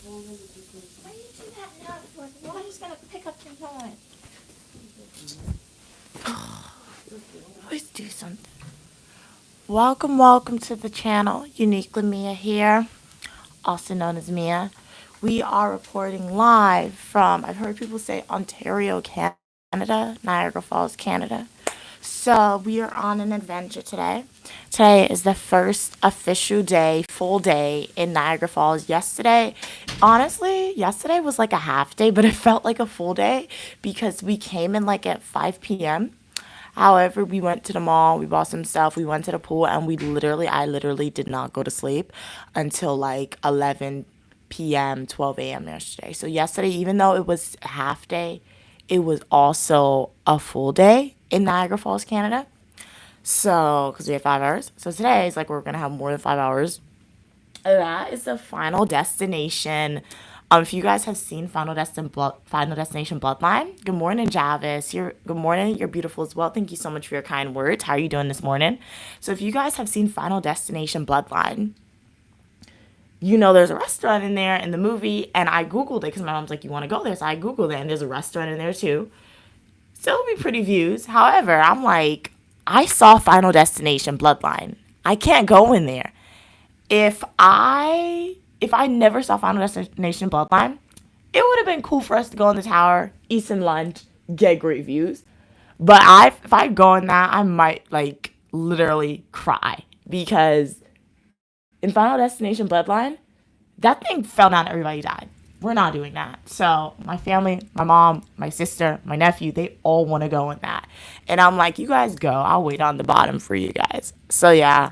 Why do you do that now? Water's gonna pick up your phone. Always do something. Welcome to the channel. Uniquely Mia here, also known as Mia. We are reporting live from, I've heard people say Ontario, Canada, Niagara Falls, Canada. So we are on an adventure today. Today is the first official day, full day in Niagara Falls. Yesterday was like a half day, but it felt like a full day because we came in like at 5 p.m. However, we went to the mall, we bought some stuff, we went to the pool, and I literally did not go to sleep until like 11 p.m., 12 a.m. yesterday. So yesterday, even though it was a half day, it was also a full day in Niagara Falls, Canada. So, because we had 5 hours. So today is like we're going to have more than 5 hours. That is the final destination. If you guys have seen Final Destination Bloodline, good morning, Javis. Good morning. You're beautiful as well. Thank you so much for your kind words. How are you doing this morning? So, if you guys have seen Final Destination Bloodline, you know there's a restaurant in there in the movie, and I googled it because my mom's like, "You want to go there?" So I googled it, and there's a restaurant in there too. Still be pretty views. However, I'm like, I saw Final Destination Bloodline. I can't go in there. If I never saw Final Destination Bloodline, it would have been cool for us to go in the tower, eat some lunch, get great views. But if I go in that, I might like literally cry because in Final Destination Bloodline, that thing fell down, everybody died. We're not doing that. So my family, my mom, my sister, my nephew, they all want to go in that. And I'm like, you guys go. I'll wait on the bottom for you guys. So yeah,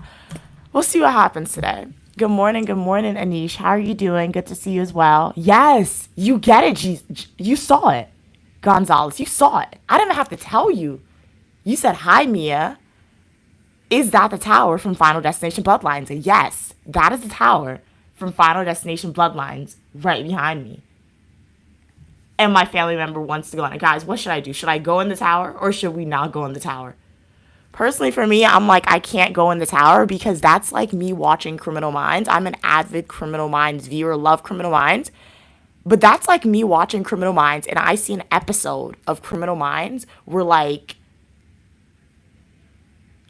we'll see what happens today. Good morning, Anish. How are you doing? Good to see you as well. Yes, you get it. You saw it. Gonzalez, you saw it. I didn't even have to tell you. You said, hi, Mia. Is that the tower from Final Destination Bloodlines? And yes, that is the tower from Final Destination Bloodlines right behind me. And my family member wants to go in it. Guys, what should I do? Should I go in the tower or should we not go in the tower? Personally, for me, I'm like, I can't go in the tower because that's like me watching Criminal Minds. I'm an avid Criminal Minds viewer, love Criminal Minds. But that's like me watching Criminal Minds, and I see an episode of Criminal Minds where like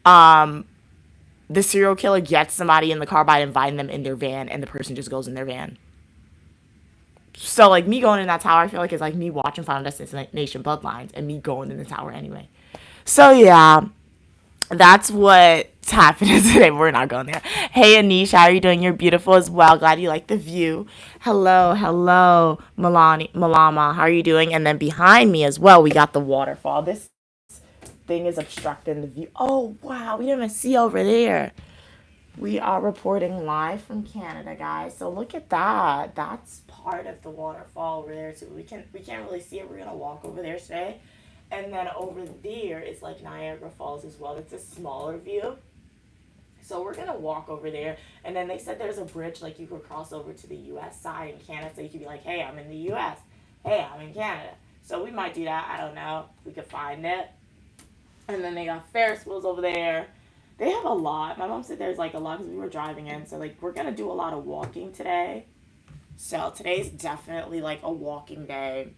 the serial killer gets somebody in the car by inviting them in their van, and the person just goes in their van. So like me going in that tower, I feel like it's like me watching Final Destination Bloodlines and me going in the tower anyway. So yeah, that's what's happening today. We're not going there. Hey, Anish, how are you doing? You're beautiful as well. Glad you like the view. Hello, Malama. How are you doing? And then behind me as well, we got the waterfall. This thing is obstructing the view. Oh, wow. We didn't even see over there. We are reporting live from Canada, guys. So look at that. That's part of the waterfall over there. So we can't really see it. We're going to walk over there today. And then over there is like Niagara Falls as well. It's a smaller view. So we're going to walk over there. And then they said there's a bridge like you could cross over to the U.S. side in Canada. So you could be like, hey, I'm in the U.S. Hey, I'm in Canada. So we might do that. I don't know. We could find it. And then they got Ferris wheels over there. They have a lot. My mom said there's like a lot because we were driving in. So like we're going to do a lot of walking today. So today's definitely like a walking day.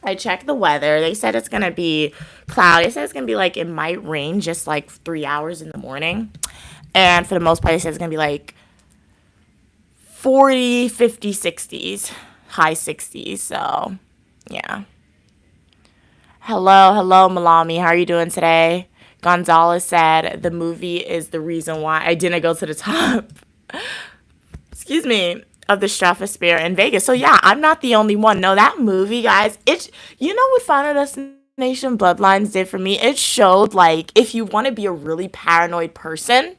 I checked the weather. They said it's going to be cloudy. They said it's going to be like, it might rain just like 3 hours in the morning. And for the most part, they said it's going to be like 40, 50, 60s, high 60s. So yeah. Hello, Malami. How are you doing today? Gonzalez said the movie is the reason why I didn't go to the top. Excuse me. Of the stratosphere in Vegas. So yeah, I'm not the only one. No, that movie, guys, you know what Final Destination Bloodlines did for me? It showed like if you want to be a really paranoid person,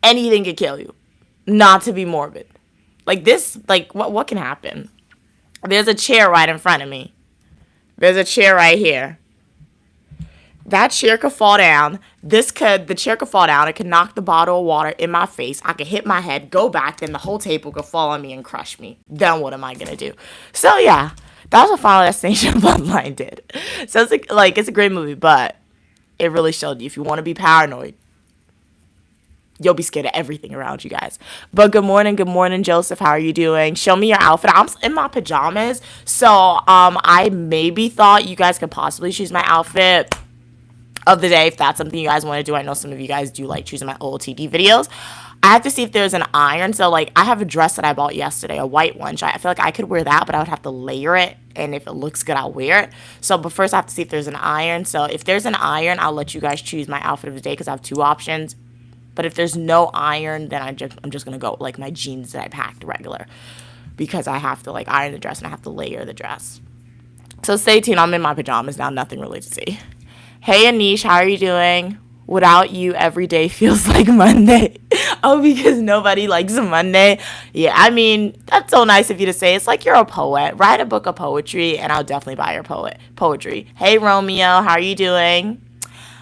anything could kill you. Not to be morbid. Like this, like what can happen? There's a chair right in front of me. There's a chair right here. That chair could fall down. The chair could fall down. It could knock the bottle of water in my face. I could hit my head, go back, then the whole table could fall on me and crush me. Then what am I going to do? So yeah, that was what Final Destination Bloodline did. So it's a great movie, but it really showed you if you want to be paranoid, you'll be scared of everything around you guys. But good morning, Joseph. How are you doing? Show me your outfit. I'm in my pajamas, so I maybe thought you guys could possibly choose my outfit of the day if that's something you guys want to do. I know some of you guys do like choosing my OOTD videos. I have to see if there's an iron. So like I have a dress that I bought yesterday, a white one. I feel like I could wear that, but I would have to layer it. And if it looks good, I'll wear it. So, but first I have to see if there's an iron. So if there's an iron, I'll let you guys choose my outfit of the day because I have two options. But if there's no iron, then I'm just going to go like my jeans that I packed regular. Because I have to like iron the dress and I have to layer the dress. So stay tuned. I'm in my pajamas now. Nothing really to see. Hey, Anish, how are you doing? Without you, every day feels like Monday. Oh, because nobody likes a Monday. Yeah, I mean, that's so nice of you to say. It's like you're a poet. Write a book of poetry, and I'll definitely buy your poetry. Hey, Romeo, how are you doing?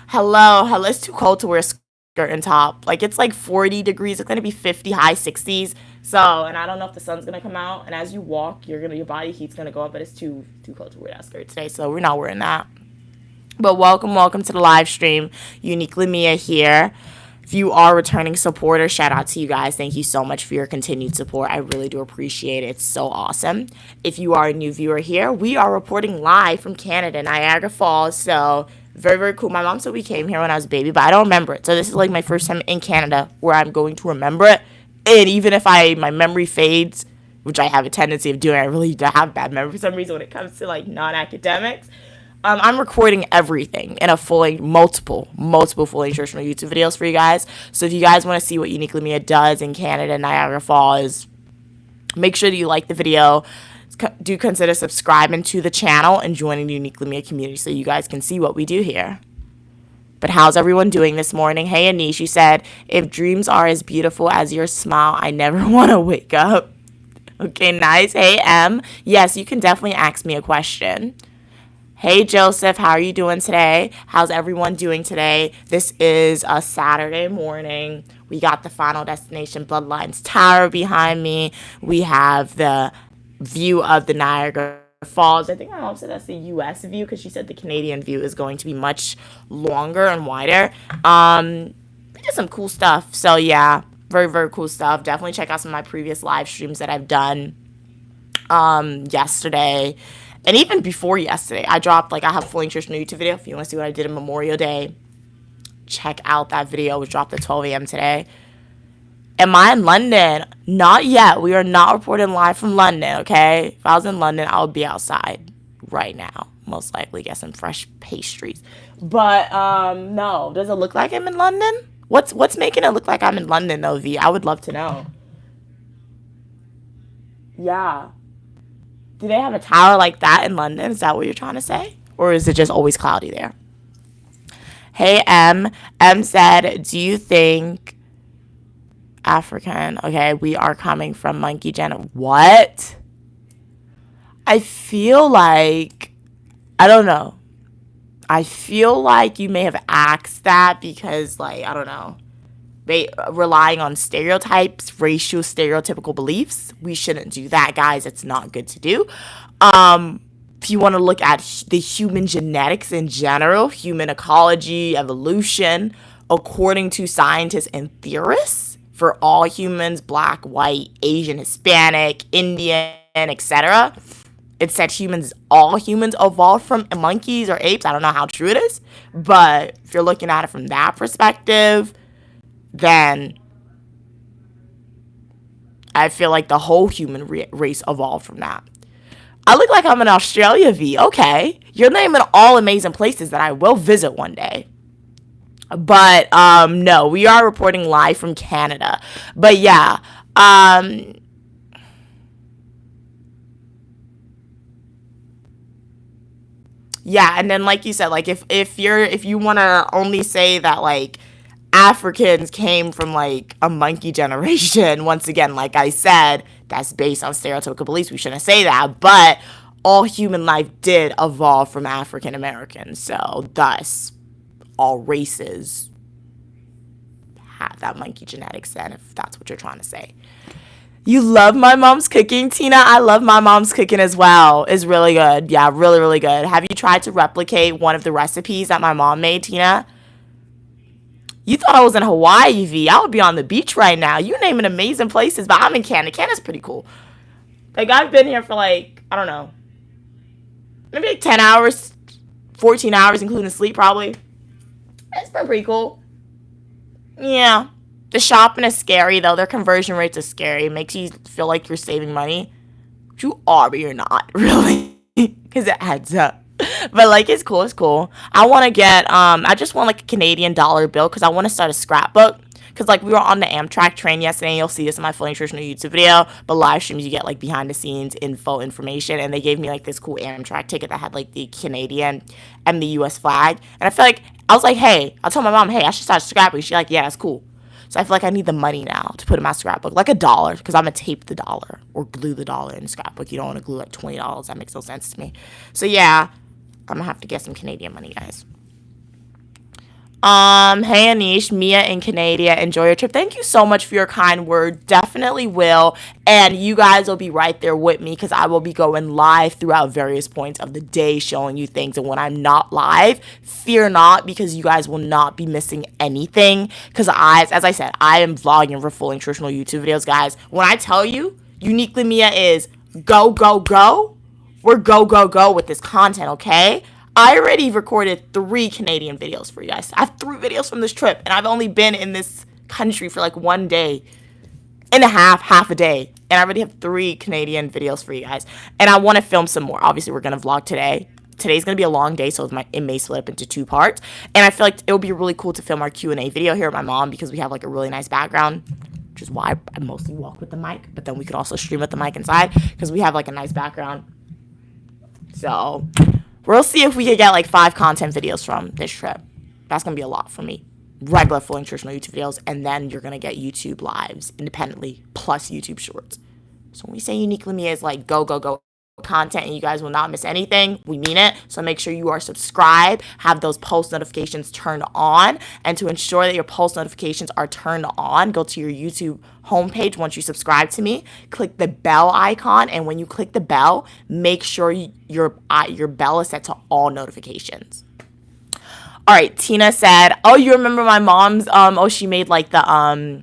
Hello. It's too cold to wear a skirt and top. Like, it's like 40 degrees. It's going to be 50, high 60s. So, and I don't know if the sun's going to come out. And as you walk, your body heat's going to go up, but it's too cold to wear that skirt today. So, we're not wearing that. But welcome to the live stream. Uniquely Mia here. If you are a returning supporter, shout out to you guys. Thank you so much for your continued support. I really do appreciate it. It's so awesome. If you are a new viewer here, we are reporting live from Canada, Niagara Falls. So very, very cool. My mom said we came here when I was a baby, but I don't remember it. So this is like my first time in Canada where I'm going to remember it. And even if my memory fades, which I have a tendency of doing, I really do have bad memory for some reason when it comes to like non-academics. I'm recording everything in a multiple full instructional YouTube videos for you guys. So if you guys want to see what Uniquely Mia does in Canada, Niagara Falls, make sure that you like the video. Do consider subscribing to the channel and joining the Uniquely Mia community so you guys can see what we do here. But how's everyone doing this morning? Hey, Anish, you said, if dreams are as beautiful as your smile, I never want to wake up. Okay, nice. Hey, M. Yes, you can definitely ask me a question. Hey, Joseph, how are you doing today? How's everyone doing today? This is a Saturday morning. We got the Final Destination Bloodlines Tower behind me. We have the view of the Niagara Falls. I think my mom said that's the U.S. view because she said the Canadian view is going to be much longer and wider. We did some cool stuff. So, yeah, very, very cool stuff. Definitely check out some of my previous live streams that I've done yesterday. And even before yesterday, I have a full nutritional YouTube video. If you want to see what I did on Memorial Day, check out that video. It was dropped at 12 a.m. today. Am I in London? Not yet. We are not reporting live from London, okay? If I was in London, I would be outside right now. Most likely get some fresh pastries. But, no. Does it look like I'm in London? What's making it look like I'm in London, though, V? I would love to know. Yeah. Do they have a tower like that in London? Is that what you're trying to say? Or is it just always cloudy there? Hey, M. M said, do you think African? Okay, we are coming from Monkey Gen. What? I feel like, I don't know. I feel like you may have asked that because, like, I don't know. Relying on stereotypes, racial stereotypical beliefs. We shouldn't do that, guys. It's not good to do. If you want to look at the human genetics in general, human ecology, evolution, according to scientists and theorists, for all humans, black, white, Asian, Hispanic, Indian, etc., it said all humans evolved from monkeys or apes. I don't know how true it is, but if you're looking at it from that perspective, then I feel like the whole human race evolved from that. I look like I'm in Australia, V. Okay. You're naming all amazing places that I will visit one day. But, no, we are reporting live from Canada. But, yeah. Yeah, and then like you said, like if you want to only say that, like, Africans came from like a monkey generation. Once again, like I said, that's based on stereotypical beliefs. We shouldn't say that, but all human life did evolve from African Americans. So thus, all races have that monkey genetics then, if that's what you're trying to say. You love my mom's cooking, Tina? I love my mom's cooking as well. It's really good. Yeah, really, really good. Have you tried to replicate one of the recipes that my mom made, Tina? You thought I was in Hawaii, V. I would be on the beach right now. You naming amazing places, but I'm in Canada. Canada's pretty cool. Like, I've been here for, like, I don't know, maybe like 10 hours, 14 hours, including sleep, probably. It's been pretty cool. Yeah. The shopping is scary, though. Their conversion rates are scary. It makes you feel like you're saving money. You are, but you're not, really. Because it adds up. But, like, it's cool. It's cool. I want to get, I just want, like, a Canadian dollar bill because I want to start a scrapbook. Because, like, we were on the Amtrak train yesterday, and you'll see this in my fully nutritional YouTube video. But live streams, you get, like, behind-the-scenes info information. And they gave me, like, this cool Amtrak ticket that had, like, the Canadian and the U.S. flag. And I feel like, I was like, hey, I told my mom, hey, I should start scrapping. She's like, yeah, that's cool. So I feel like I need the money now to put in my scrapbook. Like $1, because I'm going to tape the dollar or glue the dollar in the scrapbook. You don't want to glue, like, $20. That makes no sense to me. So, yeah, I'm going to have to get some Canadian money, guys. Hey Anish, Mia in Canada, enjoy your trip. Thank you so much for your kind word. Definitely will. And you guys will be right there with me because I will be going live throughout various points of the day showing you things. And when I'm not live, fear not because you guys will not be missing anything. Because as I said, I am vlogging for full nutritional YouTube videos, guys. When I tell you, Uniquely Mia is go, go, go, we're go, go, go with this content, okay? I already recorded 3 Canadian videos for you guys. I have 3 videos from this trip, and I've only been in this country for like 1 day and a half a day. And I already have 3 Canadian videos for you guys. And I want to film some more. Obviously, we're going to vlog today. Today's going to be a long day, so it may split up into 2 parts. And I feel like it would be really cool to film our Q&A video here at my mom because we have like a really nice background, which is why I mostly walk with the mic. But then we could also stream with the mic inside because we have like a nice background. So we'll see if we could get like 5 content videos from this trip. That's going to be a lot for me. Regular full nutritional YouTube videos, and then you're going to get YouTube lives independently, plus YouTube shorts. So when we say Uniquely Mia is like go, go, go content and you guys will not miss anything, we mean it. So make sure you are subscribed, have those post notifications turned on, and to ensure that your post notifications are turned on, go to your YouTube homepage. Once you subscribe to me, click the bell icon, and when you click the bell, make sure your bell is set to all notifications. All right, Tina said, oh, you remember my mom's she made like the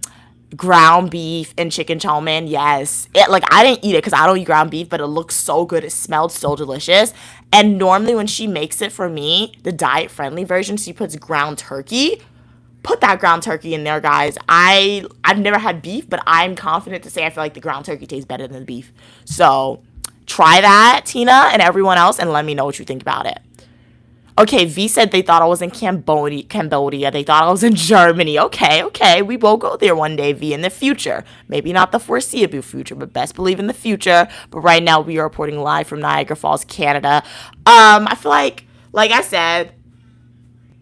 ground beef and chicken chow mein. Yes, I didn't eat it because I don't eat ground beef, but it looks so good. It smelled so delicious. And normally when she makes it for me, the diet friendly version, she puts ground turkey. Put that ground turkey in there, guys. I've never had beef, but I'm confident to say I feel like the ground turkey tastes better than the beef. So try that, Tina, and everyone else, and let me know what you think about it. Okay, V said they thought I was in Cambodia. They thought I was in Germany. Okay. We will go there one day, V, in the future. Maybe not the foreseeable future, but best believe in the future. But right now, we are reporting live from Niagara Falls, Canada. I feel like I said,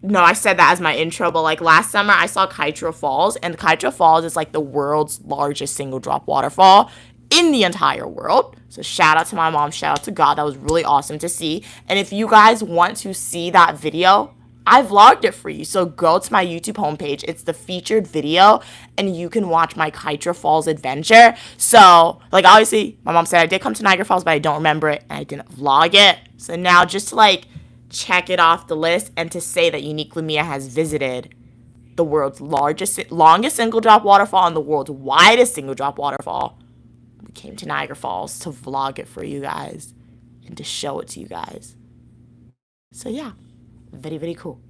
no, I said that as my intro, but like last summer, I saw Kaitra Falls, and Kaitra Falls is like the world's largest single drop waterfall in the entire world. So shout out to my mom, shout out to God. That was really awesome to see. And if you guys want to see that video, I vlogged it for you. So go to my YouTube homepage. It's the featured video and you can watch my Kaitra Falls adventure. So like obviously my mom said I did come to Niagara Falls, but I don't remember it and I didn't vlog it. So now just to like check it off the list and to say that Uniquely Mia has visited the world's longest single drop waterfall and the world's widest single drop waterfall. Came to Niagara Falls to vlog it for you guys and to show it to you guys. So yeah, very, very cool.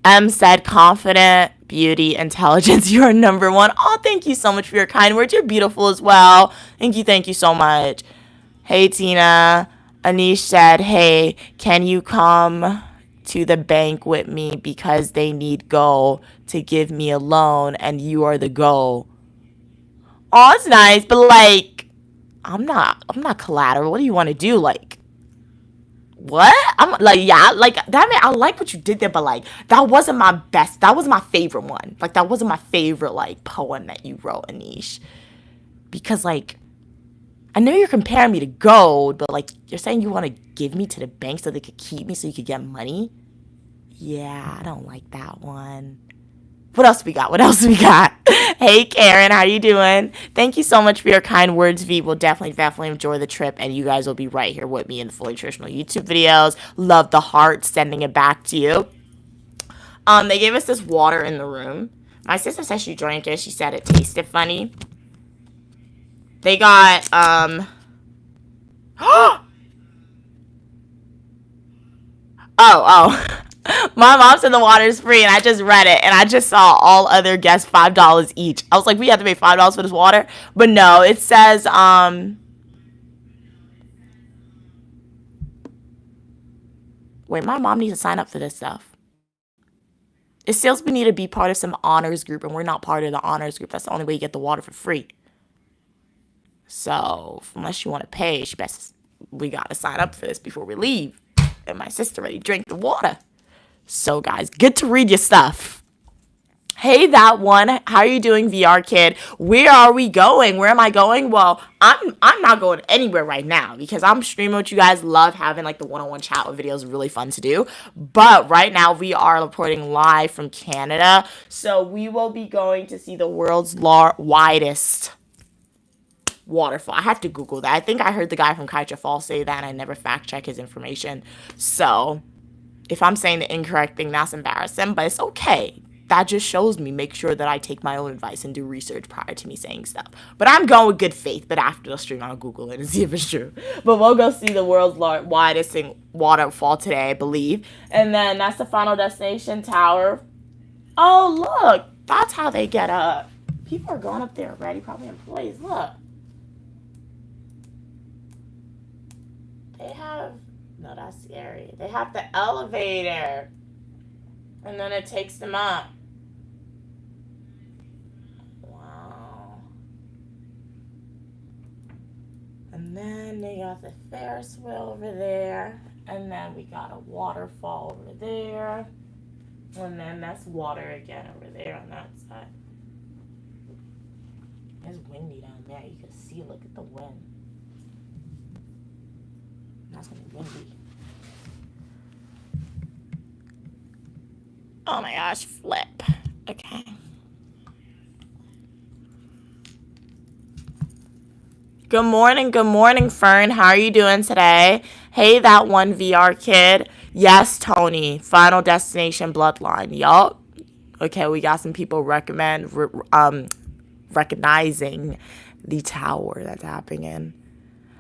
M said, confident, beauty, intelligence, you are number 1. Oh, thank you so much for your kind words. You're beautiful as well. Thank you so much. Hey, Tina. Anish said, hey, can you come to the bank with me because they need go to give me a loan and you are the go. Oh, it's nice, but like, I'm not collateral. What do you want to do? Like, what? I'm like, yeah, like that. I like what you did there, but like, that wasn't my best. That was my favorite one. Like, that wasn't my favorite like poem that you wrote, Anish. Because like, I know you're comparing me to gold, but like, you're saying you want to give me to the bank so they could keep me so you could get money. Yeah, I don't like that one. What else we got? Hey, Karen, how you doing? Thank you so much for your kind words, V. We'll definitely enjoy the trip, and you guys will be right here with me in the fully nutritional YouTube videos. Love the heart, sending it back to you. They gave us this water in the room. My sister said she drank it. She said it tasted funny. They got, oh. My mom said the water is free, and I just read it, and I just saw all other guests $5 each. I was like, we have to pay $5 for this water? But no, it says, wait, my mom needs to sign up for this stuff. It says we need to be part of some honors group, and we're not part of the honors group. That's the only way you get the water for free. So, unless you want to pay, we got to sign up for this before we leave. And my sister already drank the water. So, guys, get to read your stuff. Hey, that one. How are you doing, VR kid? Where are we going? Where am I going? Well, I'm not going anywhere right now because I'm streaming with you guys. Love having like the one-on-one chat with videos. Really fun to do. But right now we are reporting live from Canada. So we will be going to see the world's widest waterfall. I have to Google that. I think I heard the guy from Kaitra Falls say that, and I never fact-check his information. So if I'm saying the incorrect thing, that's embarrassing, but it's okay. That just shows me, make sure that I take my own advice and do research prior to me saying stuff. But I'm going with good faith, but after the stream, I'll Google it and see if it's true. But we'll go see the world's widest waterfall today, I believe. And then that's the Final Destination Tower. Oh, look. That's how they get up. People are going up there already, probably employees. Look. They have... No, that's scary. They have the elevator. And then it takes them up. Wow. And then they got the Ferris wheel over there. And then we got a waterfall over there. And then that's water again over there on that side. It's windy down there. You can see, look at the wind. That's gonna be windy. Oh my gosh, flip. Okay. Good morning, Fern. How are you doing today? Hey, that one VR kid. Yes, Tony. Final Destination Bloodline. Yup. Okay, we got some people recognizing the tower that's happening in.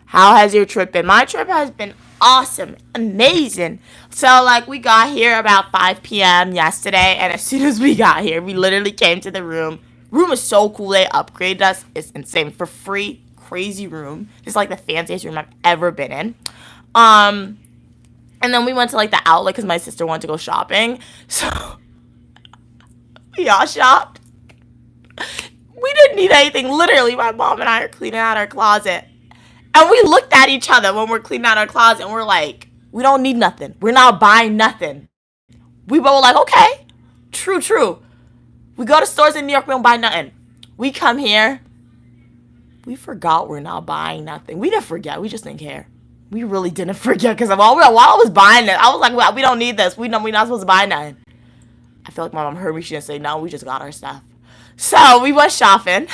How has your trip been? My trip has been awesome, amazing. So, like, we got here about 5 p.m. yesterday, and as soon as we got here, we literally came to the room. Room is so cool. They upgraded us. It's insane. For free, crazy room. It's like the fanciest room I've ever been in. And then we went to, like, the outlet because my sister wanted to go shopping. So, we all shopped. We didn't need anything. Literally, my mom and I are cleaning out our closet. And we looked at each other when we're cleaning out our closet, and we're like, we don't need nothing. We're not buying nothing. We both were like, okay, true. We go to stores in New York, we don't buy nothing. We come here, we forgot we're not buying nothing. We didn't forget, we just didn't care. We really didn't forget, because while I was buying it, I was like, well, we don't need this. We're not supposed to buy nothing. I feel like my mom heard me. She didn't say, no, we just got our stuff. So we went shopping.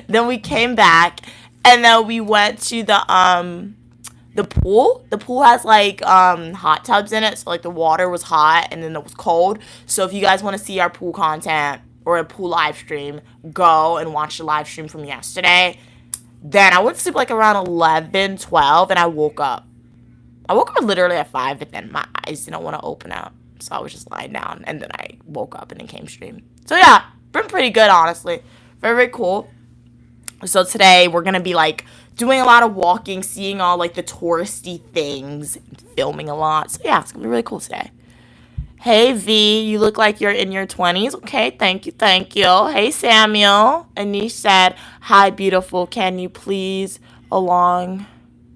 Then we came back. And then we went to the pool. The pool has, like, hot tubs in it. So, like, the water was hot and then it was cold. So, if you guys want to see our pool content or a pool live stream, go and watch the live stream from yesterday. Then I went to sleep, like, around 11, 12, and I woke up. I woke up literally at 5, but then my eyes didn't want to open out. So, I was just lying down. And then I woke up and then came stream. So, yeah, been pretty good, honestly. Very, very cool. So today we're going to be like doing a lot of walking, seeing all like the touristy things, filming a lot. So yeah, it's going to be really cool today. Hey V, you look like you're in your 20s. Okay, thank you. Hey Samuel. Anish said, hi beautiful, can you please along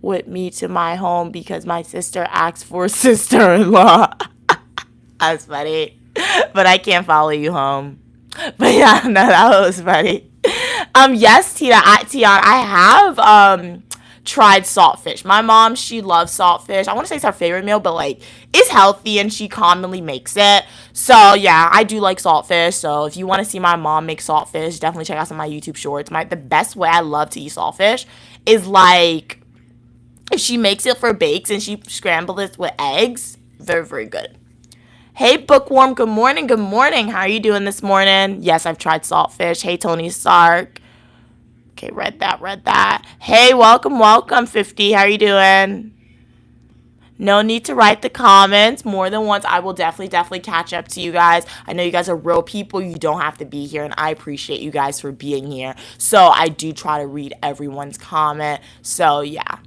with me to my home because my sister asked for a sister-in-law. That's funny. But I can't follow you home. But yeah, no, that was funny. Yes, Tion, I have tried saltfish. My mom, she loves saltfish. I want to say it's her favorite meal, but like it's healthy and she commonly makes it. So yeah, I do like saltfish. So if you want to see my mom make saltfish, definitely check out some of my YouTube shorts. The best way I love to eat saltfish is like if she makes it for bakes and she scrambles it with eggs. Very, very good. Hey, Bookworm, good morning, good morning. How are you doing this morning? Yes, I've tried saltfish. Hey, Tony Stark. Okay, read that, read that. Hey, welcome, welcome, 50. How are you doing? No need to write the comments more than once. I will definitely catch up to you guys. I know you guys are real people. You don't have to be here, and I appreciate you guys for being here. So I do try to read everyone's comment. So yeah.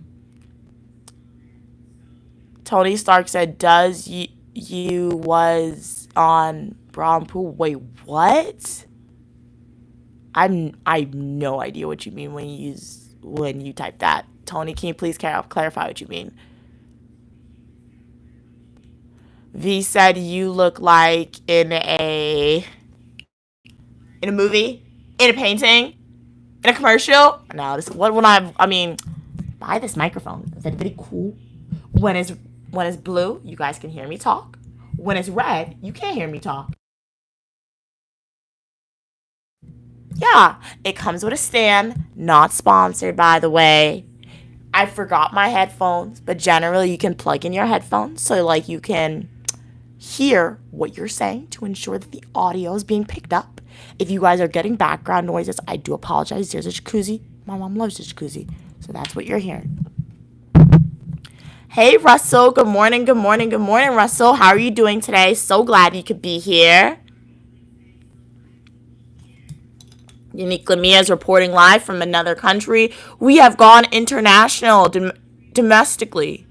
Tony Stark said, "Does you was on Brompool?" Wait, what? I have no idea what you mean when you type that. Tony, can you please clarify what you mean? V said you look like in a movie, in a painting, in a commercial. No, this what when I mean, buy this microphone. Is that very cool? When it's blue, you guys can hear me talk. When it's red, you can't hear me talk. Yeah, it comes with a stand. Not sponsored, by the way. I forgot my headphones, but generally you can plug in your headphones so like you can hear what you're saying to ensure that the audio is being picked up. If you guys are getting background noises, I do apologize. There's a jacuzzi. My mom loves the jacuzzi, so that's what you're hearing. Hey, Russell. Good morning, good morning, good morning, Russell. How are you doing today? So glad you could be here. Unique Lamia is reporting live from another country. We have gone international domestically.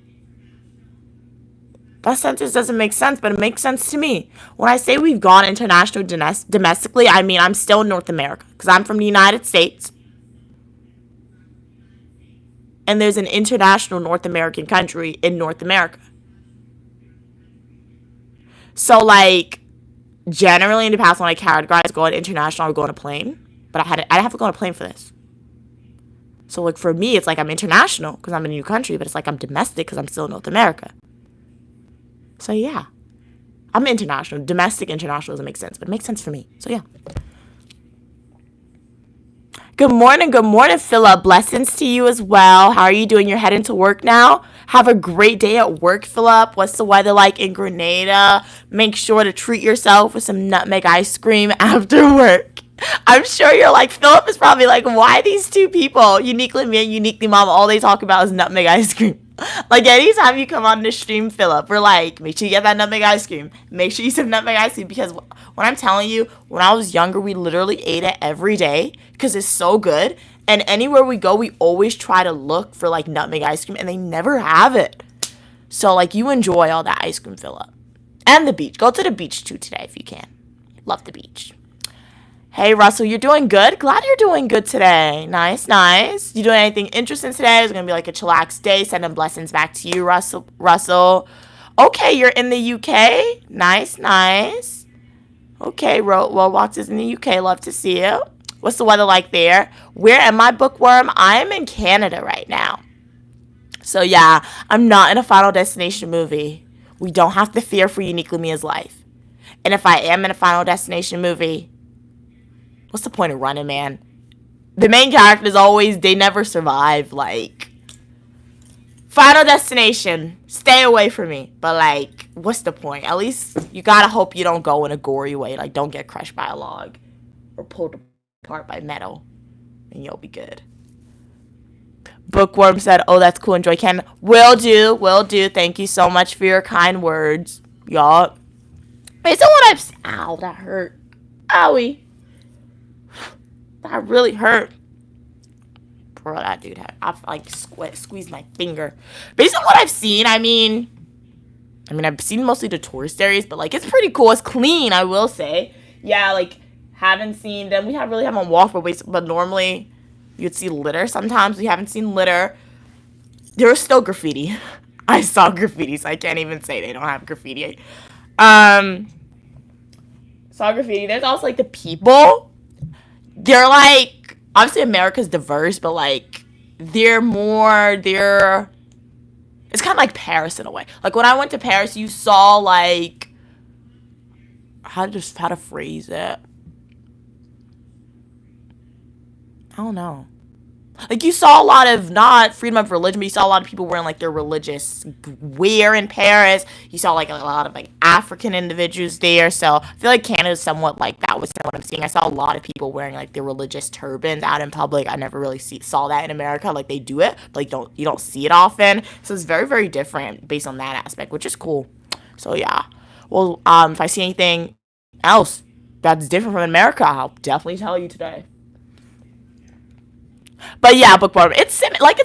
That sentence doesn't make sense, but it makes sense to me. When I say we've gone international domestically, I mean I'm still in North America because I'm from the United States. And there's an international North American country in North America. So, like, generally in the past when I categorized going international, I would go on a plane. But I didn't have to go on a plane for this. So, like, for me, it's like I'm international because I'm in a new country, but it's like I'm domestic because I'm still in North America. So, yeah. I'm international. Domestic international doesn't make sense, but it makes sense for me. So, yeah. Good morning, Philip. Blessings to you as well. How are you doing? You're heading to work now? Have a great day at work, Philip. What's the weather like in Grenada? Make sure to treat yourself with some nutmeg ice cream after work. I'm sure you're like, Philip is probably like, why these two people, Uniquely Me and Uniquely Mom, all they talk about is nutmeg ice cream. Like, anytime you come on the stream, Philip, we're like, make sure you get that nutmeg ice cream. Make sure you some nutmeg ice cream. Because when I'm telling you, when I was younger, we literally ate it every day because it's so good. And anywhere we go, we always try to look for, like, nutmeg ice cream. And they never have it. So, like, you enjoy all that ice cream, Philip. And the beach. Go to the beach, too, today if you can. Love the beach. Hey, Russell, you're doing good? Glad you're doing good today. Nice, nice. You doing anything interesting today? It's going to be like a chillax day. Sending blessings back to you, Russell. Okay, you're in the UK. Nice, nice. Okay, Roblox is in the UK. Love to see you. What's the weather like there? Where am I, Bookworm? I am in Canada right now. So, yeah, I'm not in a Final Destination movie. We don't have to fear for Uniquely Mia's life. And if I am in a Final Destination movie, what's the point of running, man? The main characters always, they never survive. Like, Final Destination, stay away from me. But, like, what's the point? At least you gotta hope you don't go in a gory way. Like, don't get crushed by a log or pulled apart by metal. And you'll be good. Bookworm said, oh, that's cool. Enjoy Canada. Will do. Thank you so much for your kind words. Y'all. Based on what I've... Ow, that hurt. Owie. That really hurt. Bro, that dude had... I've, like, squeezed my finger. Based on what I've seen, I mean, I've seen mostly the tourist areas, but, like, it's pretty cool. It's clean, I will say. Yeah, like, haven't seen them. We haven't walked, but normally you'd see litter sometimes. We haven't seen litter. There was still graffiti. I saw graffiti, so I can't even say they don't have graffiti. Saw graffiti. There's also, like, the people. They're, like, obviously America's diverse, but, like, it's kind of like Paris in a way. Like, when I went to Paris, you saw, like, how to phrase it. I don't know. Like, you saw a lot of, not freedom of religion, but you saw a lot of people wearing, like, their religious wear in Paris. You saw, like, a lot of, like, African individuals there. So I feel like Canada's somewhat like that with what I'm seeing. I saw a lot of people wearing, like, their religious turbans out in public. I never really saw that in America. Like, they do it, but, like, you don't see it often. So it's very, very different based on that aspect, which is cool. So, yeah. Well, if I see anything else that's different from America, I'll definitely tell you today. But yeah, bookworm. It's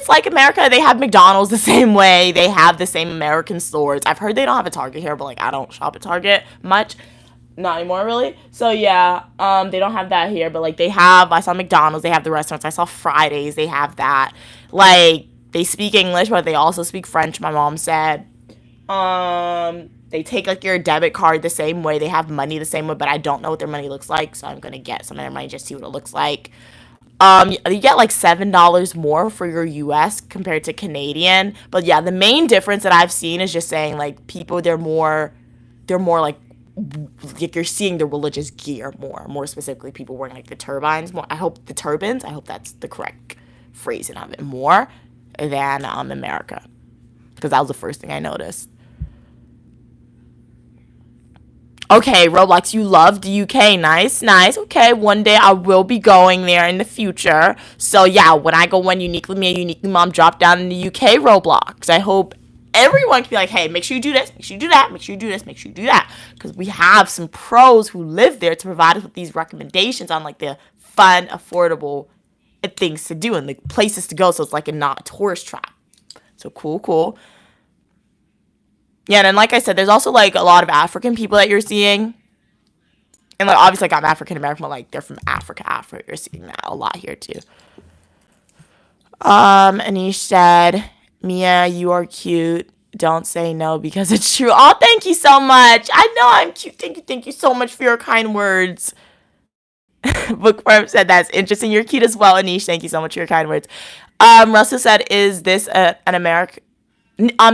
like America. They have McDonald's the same way. They have the same American stores. I've heard they don't have a Target here, but like I don't shop at Target much, not anymore really. So yeah, they don't have that here, but like they have. I saw McDonald's. They have the restaurants. I saw Fridays. They have that. Like they speak English, but they also speak French. My mom said. They take like your debit card the same way. They have money the same way, but I don't know what their money looks like, so I'm gonna get some of their money just to see what it looks like. You get like $7 more for your US compared to Canadian. But yeah, the main difference that I've seen is just saying like people they're more like you're seeing the religious gear more specifically people wearing like the turbines more. I hope the turbans, I hope that's the correct phrasing of it, more than America. Because that was the first thing I noticed. Okay, Roblox, you love the UK. Nice, nice. Okay, one day I will be going there in the future. So yeah, when I go when Uniquely Me and Uniquely Mom drop down in the UK Roblox, I hope everyone can be like, hey, make sure you do this, make sure you do that, make sure you do this, make sure you do that. Because we have some pros who live there to provide us with these recommendations on like the fun, affordable things to do and the places to go. So it's like a not a tourist trap. So cool, cool. Yeah, and then like I said, there's also like a lot of African people that you're seeing. And like obviously like I'm African American, but like they're from Africa. You're seeing that a lot here too. Anish said, Mia, you are cute. Don't say no because it's true. Oh, thank you so much. I know I'm cute. Thank you so much for your kind words. Bookworm said that's interesting. You're cute as well, Anish. Thank you so much for your kind words. Russell said, is this an American?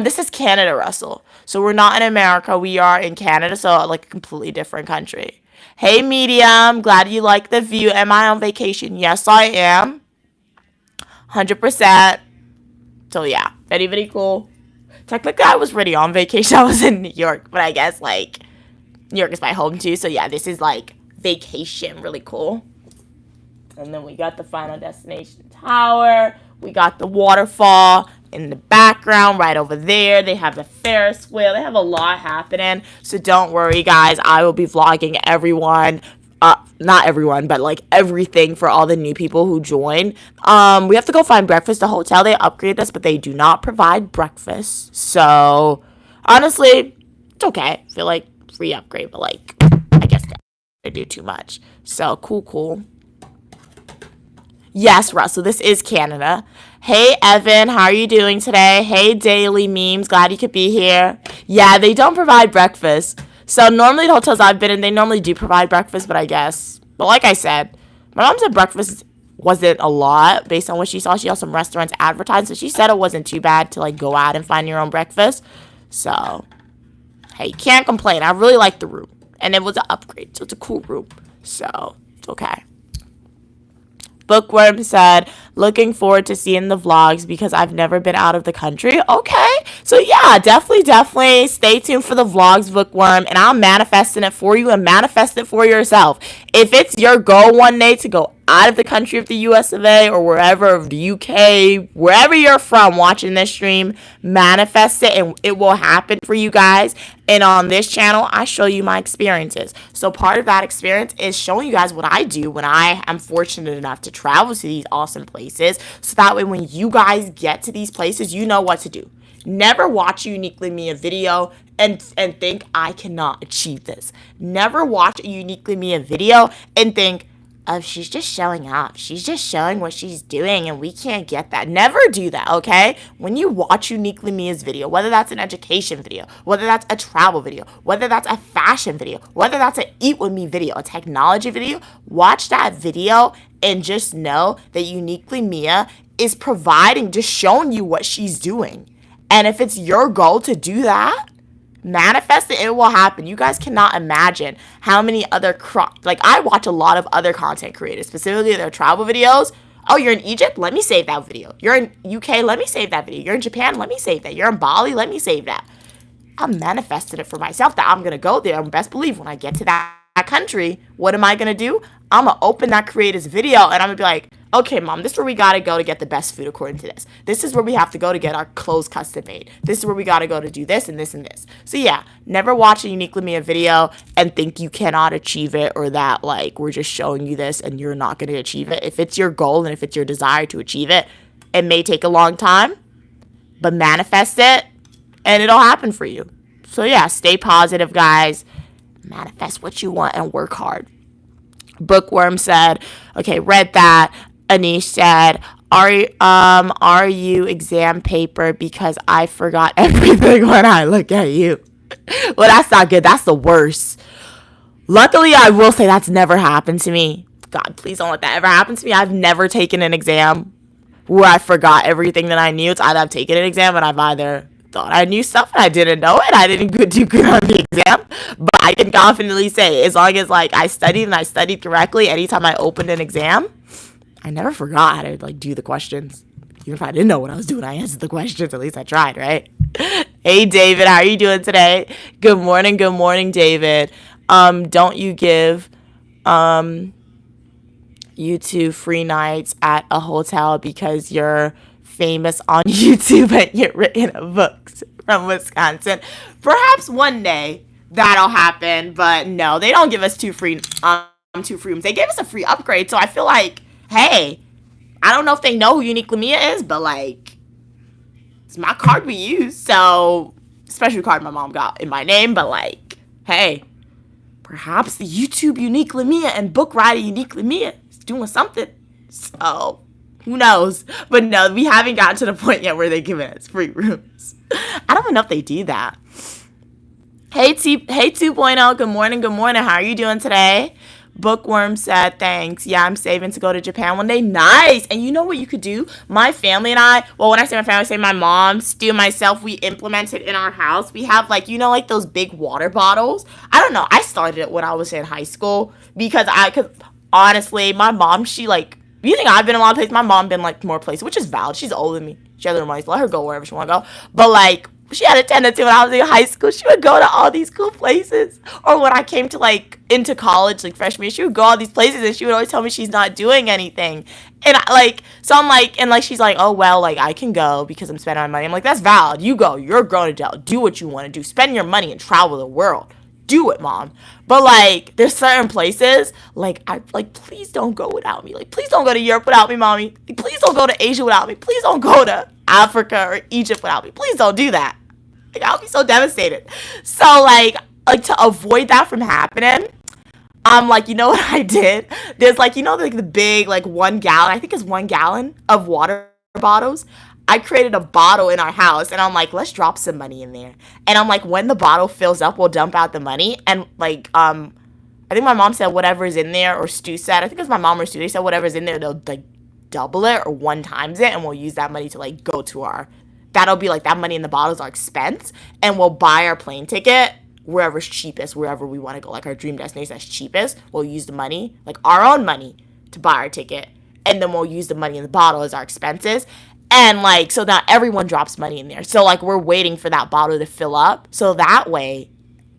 This is Canada, Russell. So we're not in America. We are in Canada, so like a completely different country. Hey, Medium. Glad you like the view. Am I on vacation? Yes, I am. 100%. So yeah, very, very cool. Technically, I was already on vacation. I was in New York, but I guess like New York is my home too. So yeah, this is like vacation. Really cool. And then we got the Final Destination Tower. We got the waterfall in the background right over there. They have the Ferris wheel. They have a lot happening. So don't worry, guys. I will be vlogging everyone. Not everyone, but like everything for all the new people who join. We have to go find breakfast. The hotel, they upgraded us, but they do not provide breakfast. So honestly, it's okay. I feel like free upgrade, but like I guess they do too much. So cool. Yes, Russell, this is Canada. Hey, Evan, how are you doing today? Hey, Daily Memes, glad you could be here. Yeah, they don't provide breakfast. So normally the hotels I've been in, they normally do provide breakfast, but I guess. But like I said, my mom said breakfast wasn't a lot based on what she saw. She saw some restaurants advertised, so she said it wasn't too bad to like go out and find your own breakfast. So, hey, can't complain. I really like the room. And it was an upgrade, so it's a cool room. So, it's okay. Bookworm said, looking forward to seeing the vlogs because I've never been out of the country. Okay. So yeah, definitely stay tuned for the vlogs, Bookworm, and I'm manifesting it for you and manifest it for yourself. If it's your goal one day to go out of the country of the US of A or wherever, of the UK, wherever you're from watching this stream, manifest it and it will happen for you guys. And on this channel, I show you my experiences. So part of that experience is showing you guys what I do when I am fortunate enough to travel to these awesome places. So that way when you guys get to these places, you know what to do. Never watch Uniquely Me a video and think, I cannot achieve this. Never watch a Uniquely Me a video and think, oh, she's just showing off. She's just showing what she's doing and we can't get that. Never do that, okay? When you watch Uniquely Mia's video, whether that's an education video, whether that's a travel video, whether that's a fashion video, whether that's an eat with me video, a technology video, watch that video and just know that Uniquely Mia is providing, just showing you what she's doing. And if it's your goal to do that, manifest it, it will happen. You guys cannot imagine how many other like I watch a lot of other content creators, specifically their travel videos. Oh, you're in Egypt? Let me save that video. You're in UK? Let me save that video. You're in Japan? Let me save that. You're in Bali? Let me save that. I'm manifesting it for myself that I'm going to go there. And best believe when I get to that country, what am I going to do? I'm going to open that creator's video and I'm going to be like, okay, mom, this is where we got to go to get the best food according to this. This is where we have to go to get our clothes custom made. This is where we got to go to do this and this and this. So yeah, never watch a Uniquely Mia video and think you cannot achieve it, or that like we're just showing you this and you're not going to achieve it. If it's your goal and if it's your desire to achieve it, it may take a long time, but manifest it and it'll happen for you. So yeah, stay positive, guys. Manifest what you want and work hard. Bookworm said, okay, read that. Anish said, are you exam paper because I forgot everything when I look at you? Well, that's not good. That's the worst. Luckily, I will say that's never happened to me. God, please don't let that ever happen to me. I've never taken an exam where I forgot everything that I knew. It's either I've taken an exam and I've either thought I knew stuff and I didn't know it. I didn't do good on the exam. But I can confidently say, as long as like I studied and I studied correctly, anytime I opened an exam, I never forgot how to like do the questions. Even if I didn't know what I was doing, I answered the questions. At least I tried, right? Hey, David, how are you doing today? Good morning, David. Don't you give YouTube free nights at a hotel because you're famous on YouTube and you're written books from Wisconsin? Perhaps one day that'll happen, but no, they don't give us two free rooms. They gave us a free upgrade, so I feel like, hey, I don't know if they know who Uniquely Mia is, but like, it's my card we use, so special card my mom got in my name, but like, hey, perhaps the YouTube Uniquely Mia and book writer Uniquely Mia is doing something. So who knows? But no, we haven't gotten to the point yet where they're giving us free rooms. I don't even know if they do that. Hey 2.0, good morning. How are you doing today? Bookworm said, thanks. Yeah, I'm saving to go to Japan one day. Nice. And you know what you could do? My family and I, well, when I say my family, I say my mom, Stu, myself, we implemented in our house. We have like, you know, like those big water bottles. I don't know. I started it when I was in high school because honestly, my mom, she like, you think I've been in a lot of places? My mom been like more places, which is valid. She's older than me. She has her money, so let her go wherever she want to go. But like, she had a tendency when I was in high school, she would go to all these cool places. Or when I came to like into college, like freshman year, she would go all these places and she would always tell me she's not doing anything. And I, like, so I'm like, and like she's like, oh well, like I can go because I'm spending my money. I'm like, that's valid. You go. You're a grown adult. Do what you want to do. Spend your money and travel the world. Do it, mom. But like, there's certain places like I like. Please don't go without me. Like, please don't go to Europe without me, mommy. Like, please don't go to Asia without me. Please don't go to Africa or Egypt without me. Please don't do that. Like, I'll be so devastated. So like to avoid that from happening, like, you know what I did? There's like, you know, like the big like 1 gallon. I think it's 1 gallon of water bottles. I created a bottle in our house and I'm like, let's drop some money in there. And I'm like, when the bottle fills up, we'll dump out the money. And like, I think my mom said whatever's in there, or Stu said, I think it was my mom or Stu, they said whatever's in there, they'll like double it or 1 times it. And we'll use that money to like go to that'll be like that money in the bottle is our expense. And we'll buy our plane ticket wherever's cheapest, wherever we want to go, like our dream destination that's cheapest. We'll use the money, like our own money, to buy our ticket. And then we'll use the money in the bottle as our expenses. And like, so now everyone drops money in there. So like, we're waiting for that bottle to fill up. So that way,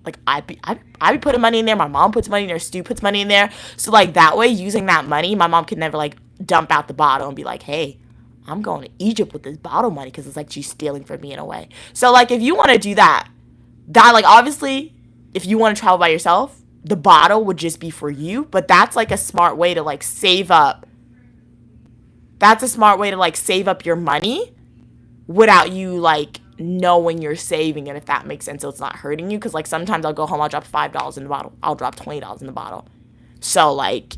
like I be putting money in there. My mom puts money in there. Stu puts money in there. So like that way, using that money, my mom could never like dump out the bottle and be like, hey, I'm going to Egypt with this bottle money, because it's like she's stealing from me in a way. So like, if you want to do that like obviously, if you want to travel by yourself, the bottle would just be for you. But that's like a smart way to like save up. That's a smart way to like save up your money without you like knowing you're saving it, if that makes sense. So it's not hurting you. Because like sometimes I'll go home, I'll drop $5 in the bottle. I'll drop $20 in the bottle. So like,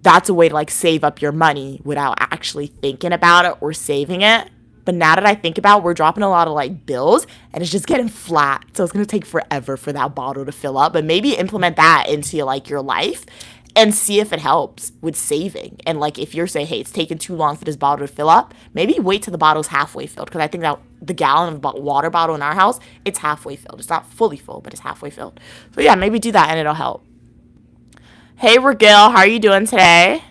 that's a way to like save up your money without actually thinking about it or saving it. But now that I think about it, we're dropping a lot of like bills and it's just getting flat. So it's going to take forever for that bottle to fill up. But maybe implement that into like your life and see if it helps with saving. And like, if you're saying, hey, it's taking too long for this bottle to fill up, maybe wait till the bottle's halfway filled. Because I think that the gallon of water bottle in our house, it's halfway filled. It's not fully full, but it's halfway filled. So yeah, maybe do that and it'll help. Hey, Regil, how are you doing today?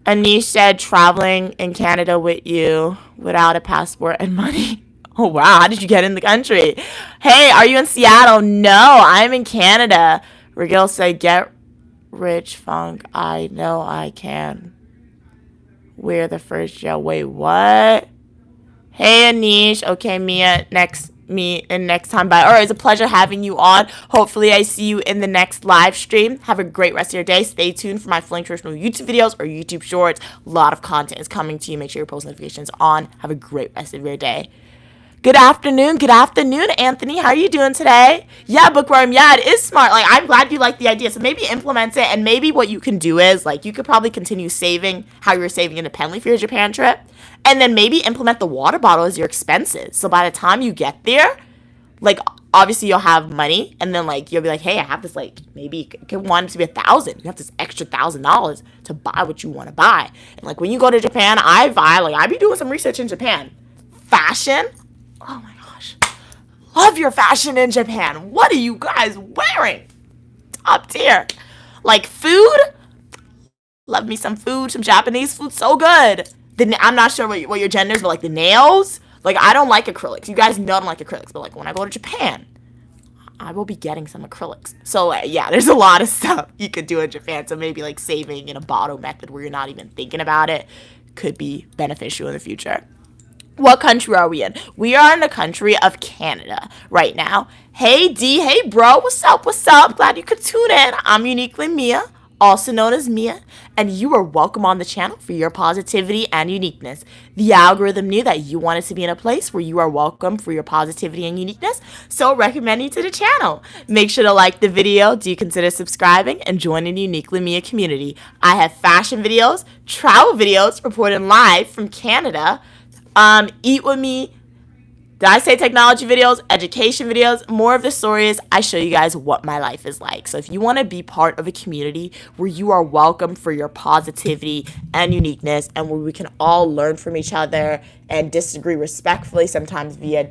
Anish said traveling in Canada with you without a passport and money. Oh, wow. How did you get in the country? Hey, are you in Seattle? No, I'm in Canada. Regil said, get rich, Funk. I know I can. We're the first show. Wait, what? Hey, Anish. Okay, Mia, next time. Bye. All right, it's a pleasure having you on. Hopefully, I see you in the next live stream. Have a great rest of your day. Stay tuned for my Fling Traditional YouTube videos or YouTube Shorts. A lot of content is coming to you. Make sure your post notifications on. Have a great rest of your day. Good afternoon, Anthony. How are you doing today? Yeah, Bookworm. Yeah, it is smart. Like, I'm glad you like the idea. So maybe implement it, and maybe what you can do is, like, you could probably continue saving how you were saving independently for your Japan trip, and then maybe implement the water bottle as your expenses. So by the time you get there, like, obviously you'll have money, and then, like, you'll be like, hey, I have this, like, maybe it could want it to be $1,000. You have this extra $1,000 to buy what you want to buy. And, like, when you go to Japan, I be doing some research in Japan. Fashion. Oh my gosh. Love your fashion in Japan. What are you guys wearing? Top tier. Like, food. Love me some food. Some Japanese food. So good. I'm not sure what your gender is, but like the nails. Like, I don't like acrylics. You guys know I don't like acrylics. But like when I go to Japan, I will be getting some acrylics. So yeah, there's a lot of stuff you could do in Japan. So maybe like saving in a bottle method where you're not even thinking about it could be beneficial in the future. What country are we in? We are in the country of Canada right now. Hey, D. Hey, bro. What's up? What's up? Glad you could tune in. I'm Uniquely Mia, also known as Mia, and you are welcome on the channel for your positivity and uniqueness. The algorithm knew that you wanted to be in a place where you are welcome for your positivity and uniqueness, so recommend you to the channel. Make sure to like the video, do consider subscribing, and joining the Uniquely Mia community. I have fashion videos, travel videos reported live from Canada, eat with me. Did I say technology videos, education videos? More of the story is I show you guys what my life is like. So if you want to be part of a community where you are welcome for your positivity and uniqueness, and where we can all learn from each other and disagree respectfully, sometimes via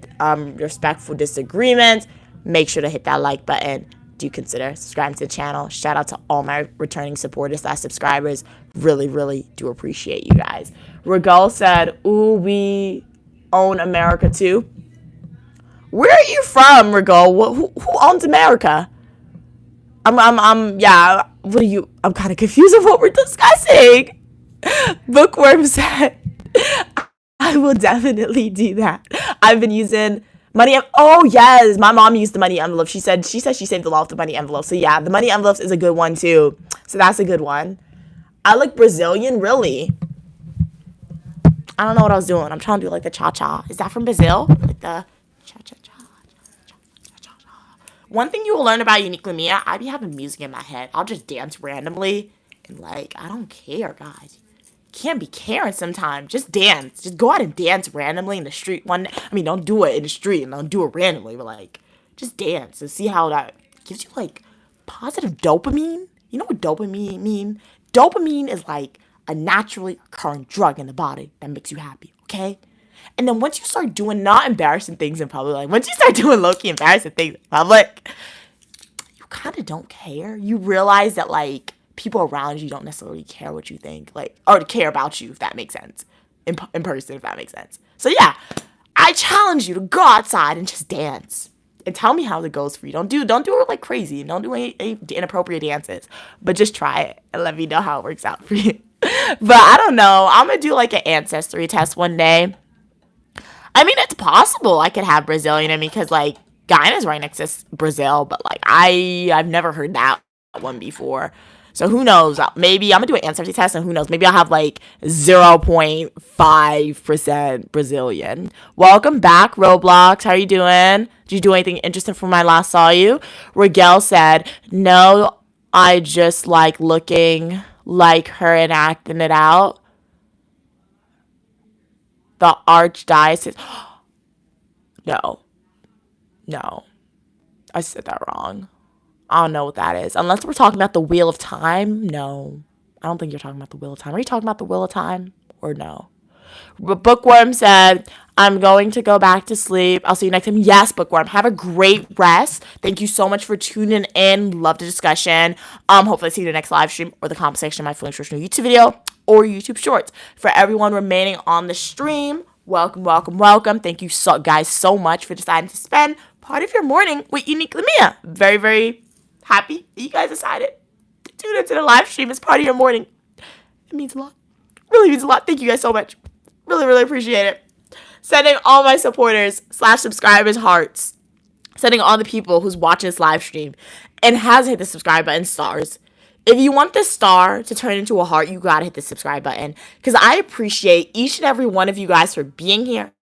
respectful disagreements, make sure to hit that like button. Do consider subscribing to the channel. Shout out to all my returning supporters / subscribers. Really, really do appreciate you guys. Regal said, ooh, we own America too. Where are you from, Regal? Who owns America? Yeah, what are you? I'm kind of confused of what we're discussing. Bookworm said, I will definitely do that. I've been using money. Oh, yes. My mom used the money envelope. She said she saved a lot of the money envelope. So, yeah, the money envelopes is a good one, too. So, that's a good one. I look Brazilian, really. I don't know what I was doing. I'm trying to do, like, the cha-cha. Is that from Brazil? Like, the cha-cha-cha. One thing you will learn about Uniquely Mia, I be having music in my head. I'll just dance randomly. And, like, I don't care, guys. Can't be caring sometimes. Just dance. Just go out and dance randomly in the street one day. I mean, don't do it in the street and don't do it randomly, but like, just dance and see how that gives you like positive dopamine. You know what dopamine mean? Dopamine is like a naturally occurring drug in the body that makes you happy, okay? And then once you start doing not embarrassing things in public, like once you start doing low-key embarrassing things in public, you kind of don't care. You realize that like people around you don't necessarily care what you think, like, or care about you, if that makes sense, in person, if that makes sense. So yeah, I challenge you to go outside and just dance and tell me how it goes for you. Don't do it like crazy. Don't do any inappropriate dances, but just try it and let me know how it works out for you. But I don't know. I'm gonna do like an ancestry test one day. I mean, it's possible I could have Brazilian in me because like Guyana's right next to Brazil, but like I've never heard that one before. So who knows? Maybe I'm going to do an ancestry test, and who knows? Maybe I'll have like 0.5% Brazilian. Welcome back, Roblox. How are you doing? Did you do anything interesting from when I last saw you? Rigel said, no, I just like looking like her and acting it out. The Archdiocese. No. I said that wrong. I don't know what that is. Unless we're talking about the Wheel of Time. No. I don't think you're talking about the Wheel of Time. Are you talking about the Wheel of Time? Or no? Bookworm said, I'm going to go back to sleep. I'll see you next time. Yes, Bookworm. Have a great rest. Thank you so much for tuning in. Love the discussion. Hopefully I see you in the next live stream or the comment section of my full instructional YouTube video or YouTube shorts. For everyone remaining on the stream, welcome, welcome, welcome. Thank you guys so much for deciding to spend part of your morning with Uniquely Mia. Very, very happy that you guys decided to tune into the live stream as part of your morning. It means a lot. Really means a lot. Thank you guys so much. Really, really appreciate it. Sending all my supporters / subscribers hearts. Sending all the people who's watching this live stream and hasn't hit the subscribe button stars. If you want this star to turn into a heart, you gotta hit the subscribe button. Because I appreciate each and every one of you guys for being here.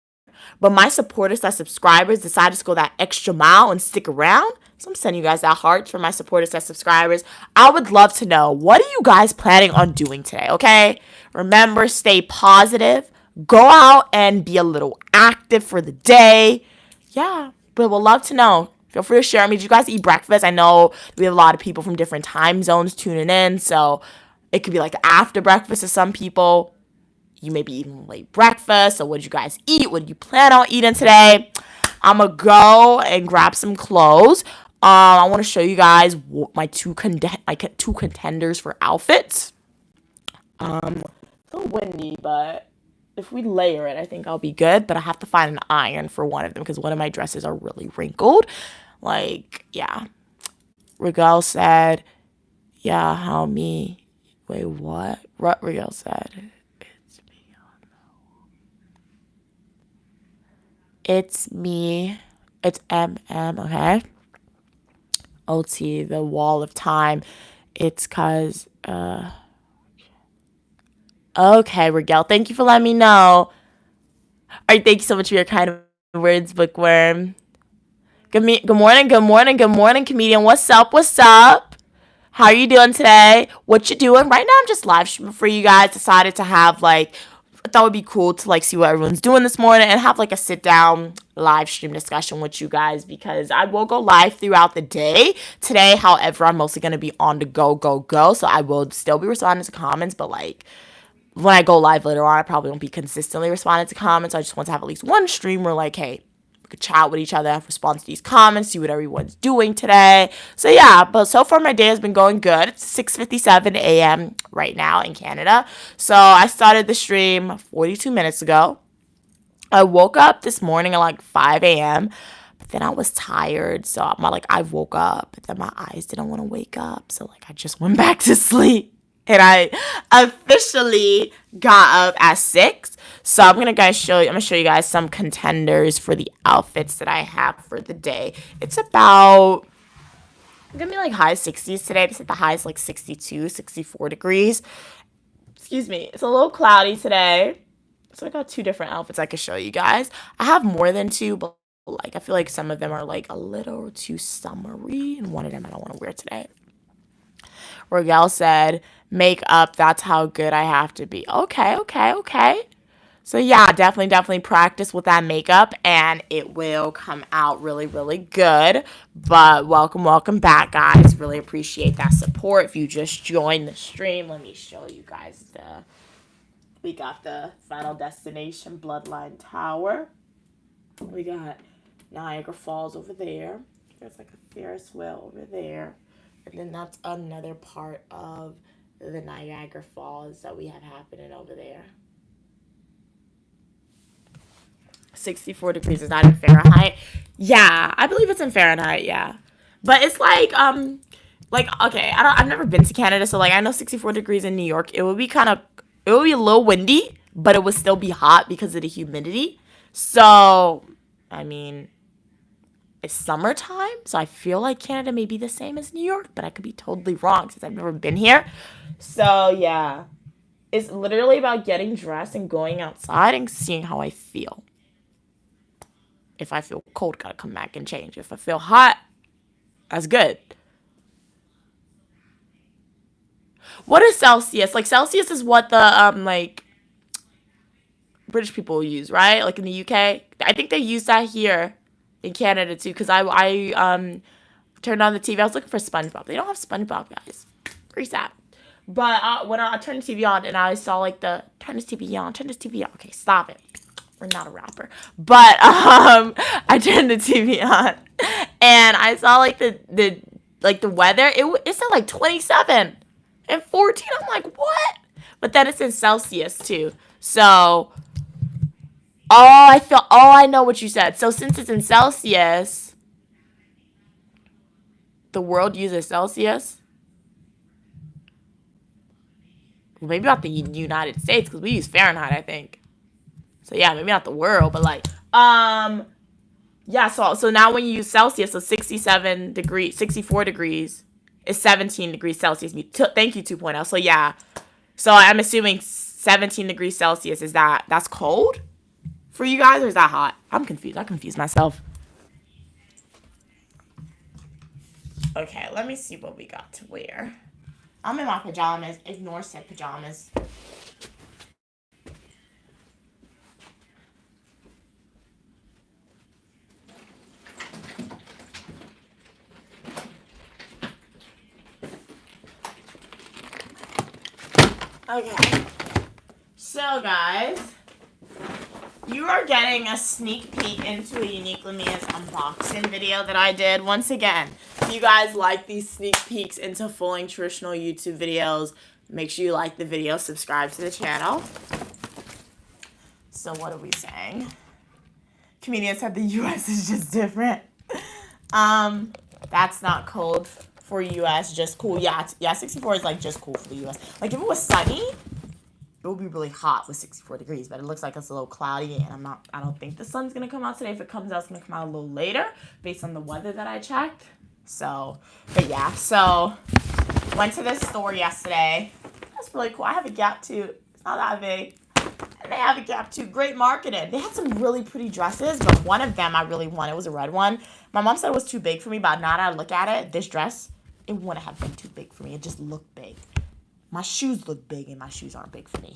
But my supporters / subscribers decided to go that extra mile and stick around. So I'm sending you guys that hearts for my supporters / subscribers. I would love to know, what are you guys planning on doing today, okay? Remember, stay positive. Go out and be a little active for the day. Yeah, but we'll love to know. Feel free to share. I mean, did you guys eat breakfast? I know we have a lot of people from different time zones tuning in, so it could be like after breakfast to some people. You may be eating late breakfast. So what did you guys eat? What do you plan on eating today? I'm going to go and grab some clothes. I want to show you guys my two contenders for outfits. It's a little windy, but if we layer it, I think I'll be good. But I have to find an iron for one of them because one of my dresses are really wrinkled. Like, yeah. Regal said, yeah, how me? Wait, what? What Regal said? It's me. It's MM, okay? OT, the wall of time. It's cause, okay, Regal, thank you for letting me know. All right, thank you so much for your kind words, Bookworm. Good morning, good morning, good morning, comedian. What's up, what's up? How are you doing today? What you doing? Right now, I'm just live streaming for you guys. Decided to have, like, I thought it would be cool to, like, see what everyone's doing this morning and have, like, a sit-down live stream discussion with you guys because I will go live throughout the day. Today, however, I'm mostly going to be on the go. So I will still be responding to comments, but, like, when I go live later on, I probably won't be consistently responding to comments. I just want to have at least one stream where, like, hey, we could chat with each other, respond to these comments, see what everyone's doing today. So yeah, but so far my day has been going good. It's 6:57 a.m. right now in Canada. So I started the stream 42 minutes ago. I woke up this morning at like 5 a.m. But then I was tired. So I woke up, but then my eyes didn't want to wake up. So like I just went back to sleep. And I officially got up at 6. So I'm gonna show you guys some contenders for the outfits that I have for the day. It's about gonna be like high 60s today. It's at the highest like 62, 64 degrees. Excuse me. It's a little cloudy today. So I got 2 different outfits I could show you guys. I have more than 2, but like I feel like some of them are like a little too summery, and one of them I don't want to wear today. Regal said, makeup, that's how good I have to be. Okay. So yeah, definitely practice with that makeup and it will come out really, really good. But welcome back, guys. Really appreciate that support. If you just joined the stream, let me show you guys we got the Final Destination Bloodline Tower. We got Niagara Falls over there. There's like a Ferris wheel over there. And then that's another part of the Niagara Falls that we have happening over there. 64 degrees is not in Fahrenheit. Yeah, I believe it's in Fahrenheit, yeah. But it's like okay, I've never been to Canada, so like I know 64 degrees in New York, it would be a little windy, but it would still be hot because of the humidity. So, I mean, it's summertime, so I feel like Canada may be the same as New York, but I could be totally wrong since I've never been here. So, yeah. It's literally about getting dressed and going outside and seeing how I feel. If I feel cold, gotta come back and change. If I feel hot, that's good. What is Celsius? Like, Celsius is what the, British people use, right? Like, in the UK. I think they use that here in Canada, too, because I turned on the TV. I was looking for SpongeBob. They don't have SpongeBob, guys. Pretty sad. But when I turned the TV on and I saw, like, turn this TV on. Okay, stop it. rapper, not a rapper. But I turned the TV on and I saw like the weather. It said like 27 and 14. I'm like, what? But then it's in Celsius too. So I know what you said. So since it's in Celsius, the world uses Celsius. Well, maybe not the United States because we use Fahrenheit, I think. So yeah, maybe not the world, but like yeah. So now when you use Celsius, so 67 degrees, 64 degrees is 17 degrees Celsius. Thank you 2.0. So yeah. So I'm assuming 17 degrees Celsius that's cold for you guys, or is that hot? I'm confused. I confused myself. Okay, let me see what we got to wear. I'm in my pajamas. Ignore said pajamas. Okay. So, guys, you are getting a sneak peek into a Uniquely Mia's unboxing video that I did. Once again, if you guys like these sneak peeks into full traditional YouTube videos, make sure you like the video, subscribe to the channel. So what are we saying? Comedians said the U.S. is just different. That's not cold for U.S., just cool. Yeah, 64 is like just cool for the U.S. Like if it was sunny, it would be really hot with 64 degrees, but it looks like it's a little cloudy, and I don't think the sun's gonna come out today. If it comes out, it's gonna come out a little later based on the weather that I checked. So, but yeah, so went to this store yesterday. That's really cool. I have a Gap too. It's not that big. And they have a Gap too. Great marketing. They had some really pretty dresses, but one of them I really wanted. It was a red one. My mom said it was too big for me, but now that I look at it, this dress, it wouldn't have been too big for me. It just looked big. My shoes look big, and my shoes aren't big for me.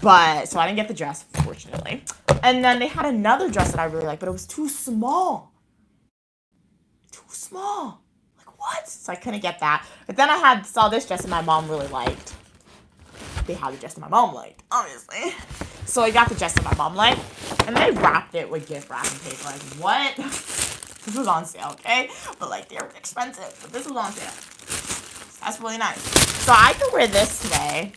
But, so I didn't get the dress, fortunately. And then they had another dress that I really liked, but it was too small. Too small. Like, what? So I couldn't get that. But then I saw this dress, and my mom really liked. They had the dress that my mom liked, obviously. So I got the dress that my mom liked, and they wrapped it with gift wrapping paper. Like, what? This was on sale, okay? But, like, they're expensive. But this was on sale. That's really nice. So I could wear this today,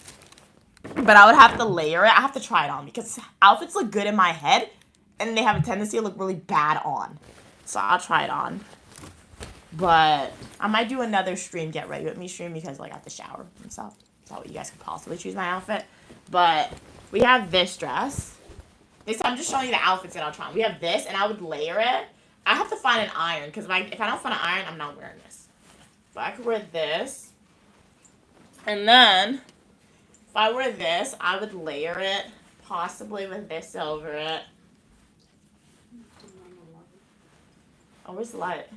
but I would have to layer it. I have to try it on because outfits look good in my head, and they have a tendency to look really bad on. So I'll try it on. But I might do another stream, get ready with me stream, because, like, I have to shower and stuff. That's how you guys could possibly choose my outfit. But we have this dress. I'm just showing you the outfits that I'll try on. We have this, and I would layer it. I have to find an iron, because if I don't find an iron, I'm not wearing this. But I could wear this. And then, if I wear this, I would layer it, possibly with this over it. Oh, where's the light?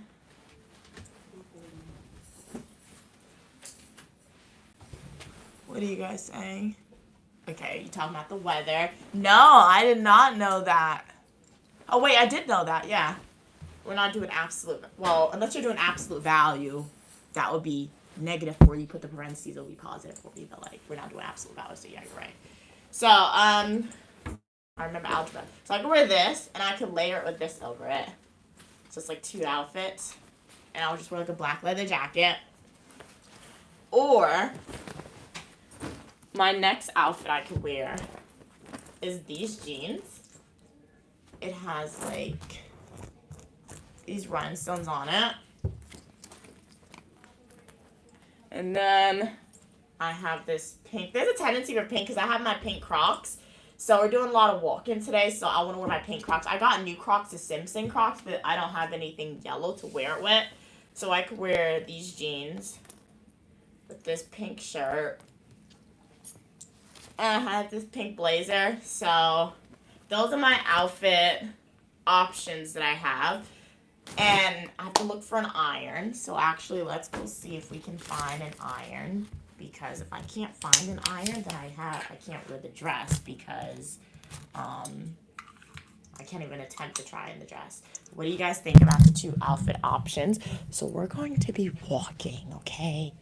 What are you guys saying? Okay, you talking about the weather. No, I did not know that. Oh, wait, I did know that, yeah. We're not doing absolute, well, unless you're doing absolute value, that would be negative 40. You put the parentheses, it'll be positive 40, but, like, we're not doing absolute value, so yeah, you're right. So, I remember algebra. So I can wear this, and I can layer it with this over it. So it's, like, two outfits. And I'll just wear, like, a black leather jacket. Or my next outfit I could wear is these jeans. It has, like, these rhinestones on it. And then I have this pink. There's a tendency for pink because I have my pink Crocs. So we're doing a lot of walking today, so I want to wear my pink Crocs. I got new Crocs, the Simpson Crocs, but I don't have anything yellow to wear it with. So I could wear these jeans with this pink shirt. And I have this pink blazer. So those are my outfit options that I have. And I have to look for an iron. So actually, let's go see if we can find an iron. Because if I can't find an iron, then I can't wear the dress because I can't even attempt to try in the dress. What do you guys think about the two outfit options? So we're going to be walking, okay?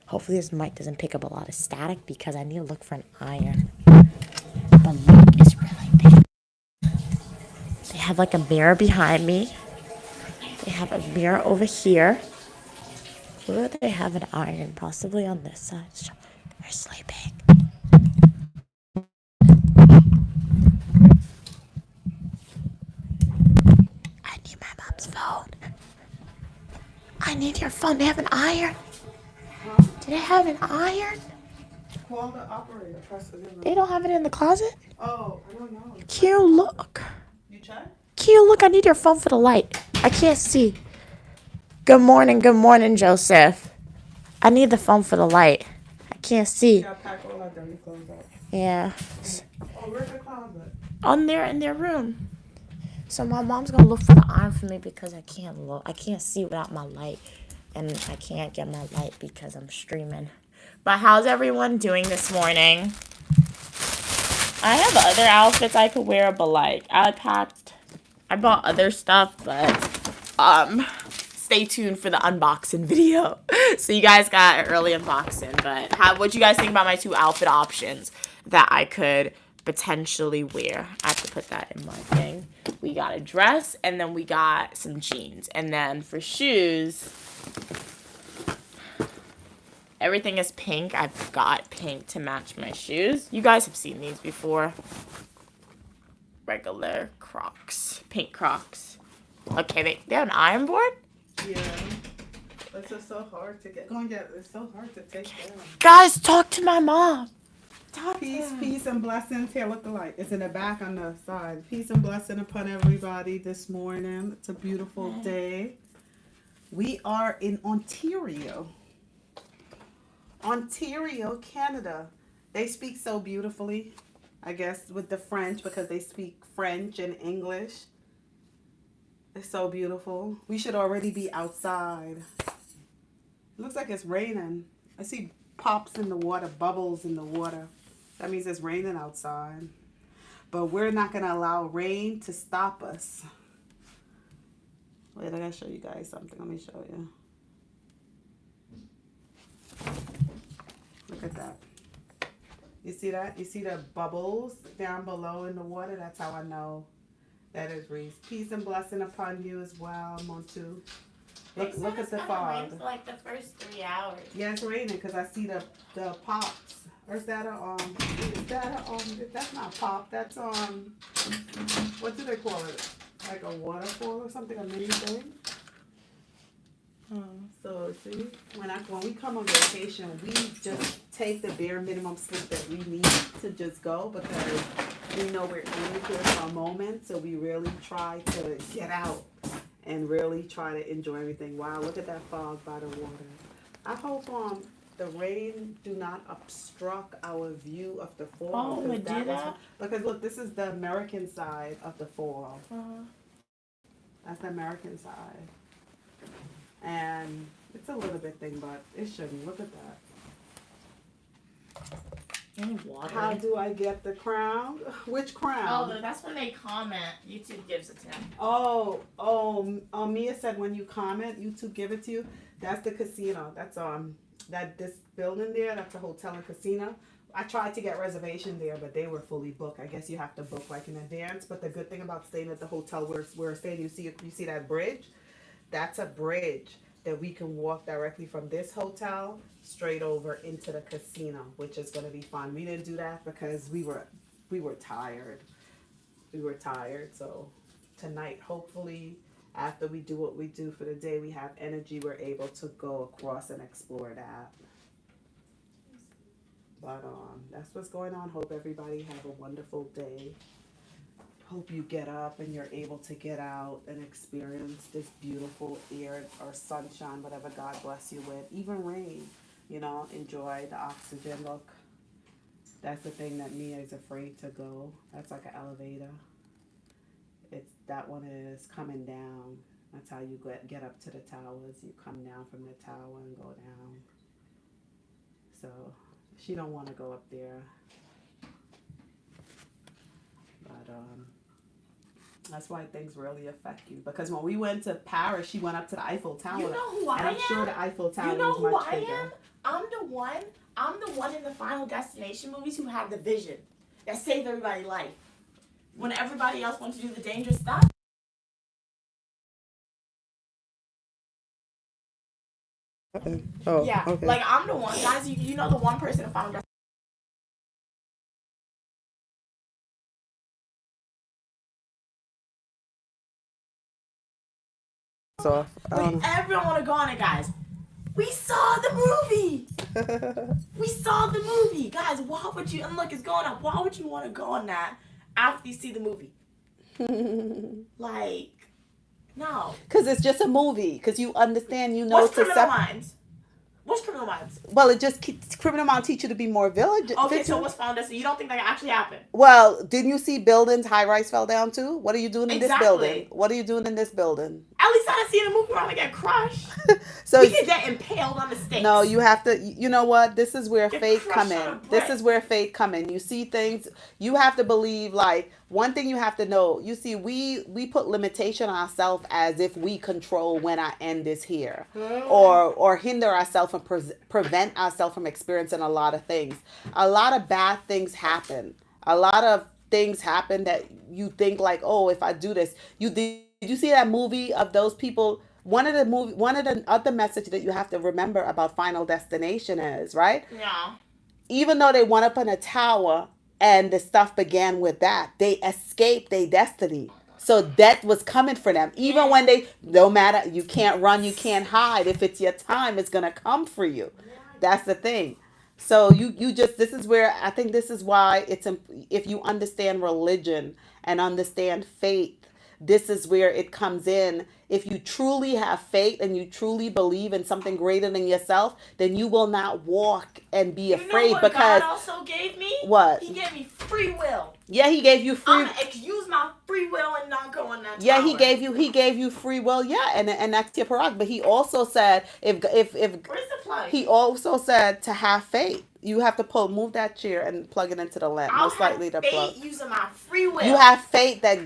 Hopefully this mic doesn't pick up a lot of static because I need to look for an iron. The look is really big. have like a mirror behind me. They have a mirror over here. Where do they have an iron? Possibly on this side. They're sleeping. I need my mom's phone. I need your phone. They have an iron. Do they have an iron? Call the operator. They don't have it in the closet? Oh, I don't know. Q, look. You check? Q, look. I need your phone for the light. I can't see. Good morning, Joseph. I need the phone for the light. I can't see. You gotta pack all that dirty clothes up. Yeah. Oh, where's the closet? On there in their room. So my mom's gonna look for the iron for me because I can't look. I can't see without my light. And I can't get my light because I'm streaming. But how's everyone doing this morning? I have other outfits I could wear, but like I bought other stuff, but stay tuned for the unboxing video. So you guys got an early unboxing, but what you guys think about my 2 outfit options that I could potentially wear? I have to put that in my thing. We got a dress, and then we got some jeans. And then for shoes, everything is pink. I've got pink to match my shoes. You guys have seen these before. Regular Crocs. Pink Crocs. Okay, they have an iron board? Yeah. It's just so hard to get. It's so hard to take down. Guys, talk to my mom. Peace and blessings. Here, look alike. It's in the back on the side. Peace and blessing upon everybody this morning. It's a beautiful day. We are in Ontario, Canada. They speak so beautifully, I guess, with the French because they speak French and English. It's so beautiful. We should already be outside. It looks like it's raining. I see pops in the water, bubbles in the water. That means it's raining outside. But we're not going to allow rain to stop us. Wait, I got to show you guys something. Let me show you. Look at that. You see that? You see the bubbles down below in the water? That's how I know that is Reese. Peace and blessing upon you as well, Montu. Look at the fog. For like the first 3 hours. Yeah, it's raining because I see the pops. Or is that that's not pop. That's what do they call it? Like a waterfall or something, a mini thing. So see, when we come on vacation, we just take the bare minimum sleep that we need to just go because we know we're only here for a moment. So we really try to get out and really try to enjoy everything. Wow, look at that fog by the water. I hope the rain do not obstruct our view of the fall. Oh, would do that? Because look, this is the American side of the fall. That's the American side. And it's a little bit thing, but it shouldn't. Look at that. Any water? How do I get the crown? Which crown? Oh, that's when they comment. YouTube gives it to them. Oh, Mia said when you comment, YouTube give it to you. That's the casino. That's this building there, that's a hotel and casino. I tried to get reservation there, but they were fully booked. I guess you have to book like in advance. But the good thing about staying at the hotel we're staying, you see that bridge? That's a bridge that we can walk directly from this hotel straight over into the casino, which is going to be fun. We didn't do that because we were tired. We were tired. So tonight, hopefully, after we do what we do for the day, we have energy. We're able to go across and explore that. But that's what's going on. Hope everybody have a wonderful day. Hope you get up and you're able to get out and experience this beautiful air or sunshine, whatever God bless you with. Even rain, enjoy the oxygen. Look, that's the thing that Mia is afraid to go. That's like an elevator. That one is coming down. That's how you get up to the towers. You come down from the tower and go down. So she don't want to go up there. But that's why things really affect you. Because when we went to Paris, she went up to the Eiffel Tower. You know who I am? And I'm sure the Eiffel Tower is much bigger. You know who I am? I'm the one in the Final Destination movies who had the vision that saved everybody's life. When everybody else went to do the dangerous stuff, Oh, Yeah, okay. like I'm the one, guys. You know the one person who found us. So, I Wait, don't everyone want to go on it, guys. We saw the movie. know. We saw the movie, guys. Why would you? And look, it's going up. Why would you want to go on that after you see the movie? Like, no. Because it's just a movie. Because you understand, What's to Criminal separate. Minds? What's Criminal Minds? Well, it just criminal mind teach you to be more Okay, so vigilant. what's found us? So you don't think that actually happened? Well, didn't you see buildings, high rise fell down too? What are you doing in this building? Exactly. What are you doing in this building? At least I didn't see in the movie where I'm gonna get crushed. So We could get impaled on the no, stakes. you have to. You know what? This is where Get faith come crushed on a in. This brick. is where faith come in. You see things. You have to believe. Like one thing you have to know. You see, we put limitation on ourselves as if we control when our end is here, or hinder ourselves and prevent ourselves from experiencing a lot of things. A lot of bad things happen. A lot of things happen that you think like, oh, if I do this, did you see that movie of those people? One of the other message that you have to remember about Final Destination is right. Yeah. Even though they went up in a tower and the stuff began with that, they escaped their destiny. So death was coming for them. Even Yeah. when they, no matter, you can't run, you can't hide. If it's your time, it's gonna come for you. That's the thing. So you just this is where I think this is why if you understand religion and understand faith, this is where it comes in. If you truly have faith and you truly believe in something greater than yourself, then you will not walk and be You know afraid what God because also gave me? what? He gave me free will. Yeah, he gave you free. I'm gonna use my free will and not go on that Yeah, tower. he gave you free will. Yeah, and that's your prerogative. But he also said if Where's the plug? he also said to have faith. You have to move that chair and plug it into the lamp. I'll Most have likely the plug. faith using my free will. You have faith that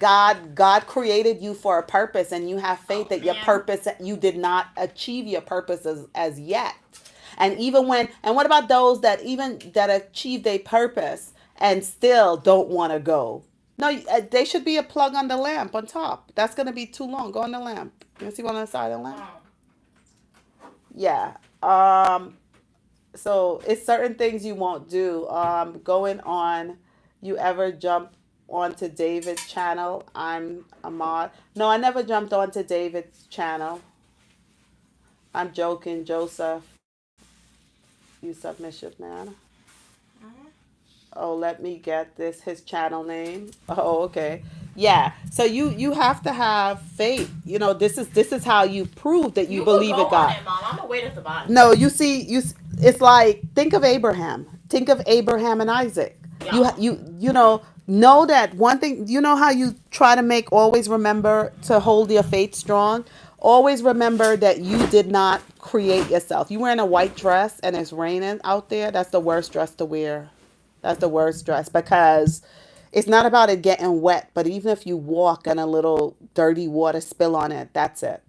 God created you for a purpose, and you have faith Oh that your man. purpose you did not achieve your purpose as yet. And even when and what about those that even that achieved a purpose and still don't want to go? No, they should be a plug on the lamp on top. That's gonna be too long. Go on the lamp. You see one on the side of the lamp? Oh. Yeah. So it's certain things you won't do. Going on, you ever jump onto David's channel? I'm a mod. No, I never jumped onto David's channel. I'm joking, Joseph. You submissive man. Mhm. Oh, let me get this. His channel name. Oh, okay. Yeah. So you have to have faith. This is how you prove that you You could believe go in on God. it, Mom. I'm gonna wait at the bottom. No, you see, it's like think of Abraham. Think of Abraham and Isaac. Yeah. Know that one thing. You know how you try to make always remember to hold your faith strong. Always remember that you did not create yourself. You wearing a white dress and it's raining out there. That's the worst dress to wear. That's the worst dress because it's not about it getting wet, but even if you walk and a little dirty water spill on it, that's it.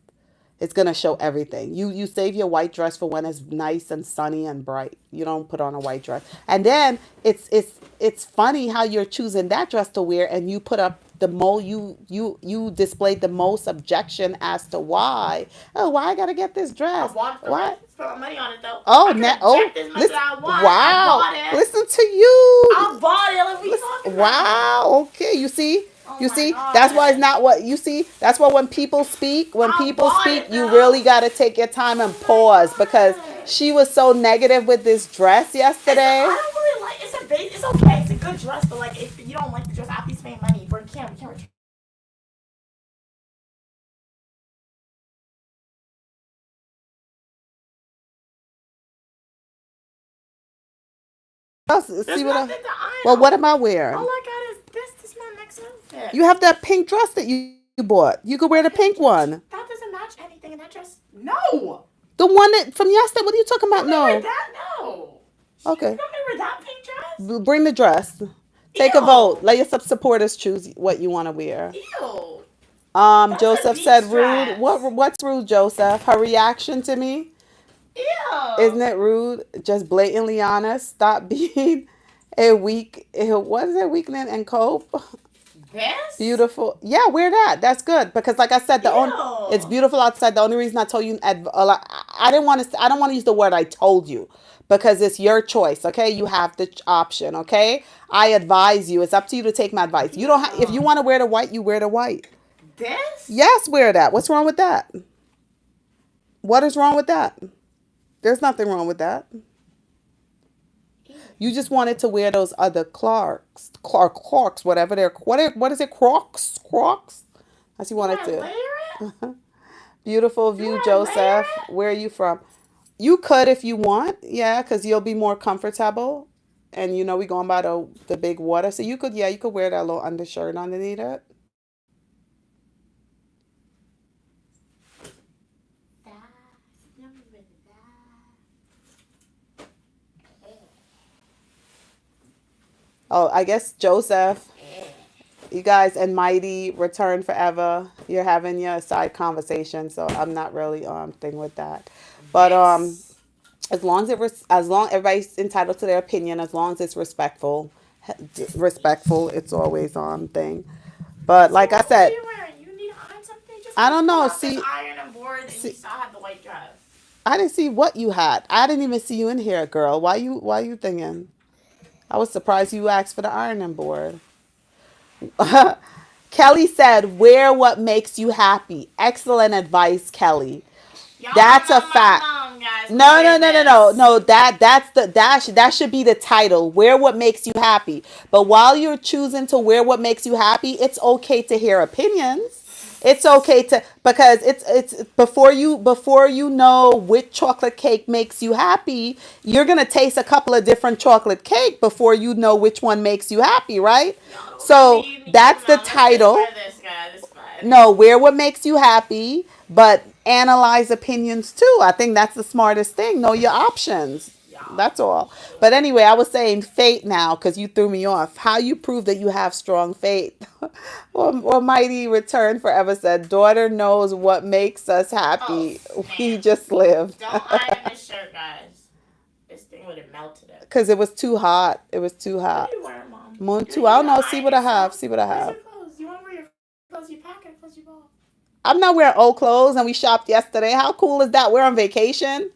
It's gonna show everything. You save your white dress for when it's nice and sunny and bright. You don't put on a white dress. And then it's funny how you're choosing that dress to wear and you put up the you displayed the most objection as to why. Oh, why I gotta get this I dress? bought it for Why? real. Spent my money on it though. Oh, I could now oh object as much as listen. I want. I Wow, bought it. listen to you. I bought it. What are we talking about? Wow. Okay. You see. Oh You my see. That's why it's god. not what you see. That's why when I people bought speak, it you though. really got to take your time and Oh pause because my god. she was so negative with this dress yesterday. I don't really like. It's a base. It's okay. It's a good dress, but like if you don't like the dress, after you spend money, we can't return. There's See what nothing to well, iron. what am I All wearing? I got is this. This is my next outfit. You have that pink dress that you bought. You could wear the Pink pink dress. one. That doesn't match anything in that dress. No. The one that from yesterday. What are you talking about? Remember No. that? No. You Okay. remember that pink dress? Bring the dress. Take a vote. Ew. Let your supporters choose what you want to wear. Ew. That's a Joseph said beach rude. dress. What's rude, Joseph? Her reaction to me? Isn't Ew. it rude? Just blatantly honest. Stop being a weak what is it, weakling and cope? This? Beautiful. Yeah, wear that. That's good because, like I said, the only it's Ew. beautiful outside. The only reason I told you, I didn't want to. I don't want to use the word I told you because it's your choice. Okay, you have the option. Okay, I advise you. It's up to you to take my advice. You don't. If you Ew. want to wear the white, you wear the white. This? Yes, wear that. What's wrong with that? What is wrong with that? There's nothing wrong with that. Ew. You just wanted to wear those other Clarks, whatever they're. What is it? Crocs. As you Do wanted I to. layer it? Beautiful Do view, I layer Joseph. Where are you from? You could if you want, yeah, because you'll be more comfortable. And we going by the big water, so you could wear that little undershirt underneath it. it? Number Oh, I guess Joseph, you guys and Mighty return forever. You're having your side conversation, so I'm not really thing with that. But This? as long as as long everybody's entitled to their opinion, as long as it's respectful, it's always thing. But So like I what are said, you wearing? You need to iron something? Just I because don't you pulled know. out this iron and board and you See, still have the white dress. I didn't see what you had. I didn't even see you in here, girl. Why you thinking? I was surprised you asked for the ironing board. Kelly said, "Wear what makes you happy." Excellent advice, Kelly. Y'all don't That's a know my fact. mom, guys. We No, no, wear no, no, no, this. no. That should be the title. Wear what makes you happy. But while you're choosing to wear what makes you happy, it's okay to hear opinions. It's okay to because it's before you know which chocolate cake makes you happy, you're gonna taste a couple of different chocolate cake before you know which one makes you happy, right? Y'all don't So see me. that's the Mom, let's just wear title. this, guys. It's fine. No, wear what makes you happy, but analyze opinions too. I think that's the smartest thing. Know your options. Y'all. That's all. But anyway, I was saying faith now because you threw me off. How you prove that you have strong faith? or Mighty Return Forever said, "Daughter knows what makes us Oh, happy. We snap. just live." Don't iron this shirt, guys. This thing would have melted it. Because it was too hot. It was too What are hot. you wearing, Mom? Moon You too. you I don't gotta know. iron See what I yourself. have. See what I Where's your have. clothes? You wanna wear your clothes? You pack it, clothes you bought. I'm not wearing old clothes and we shopped yesterday. How cool is that? We're on vacation.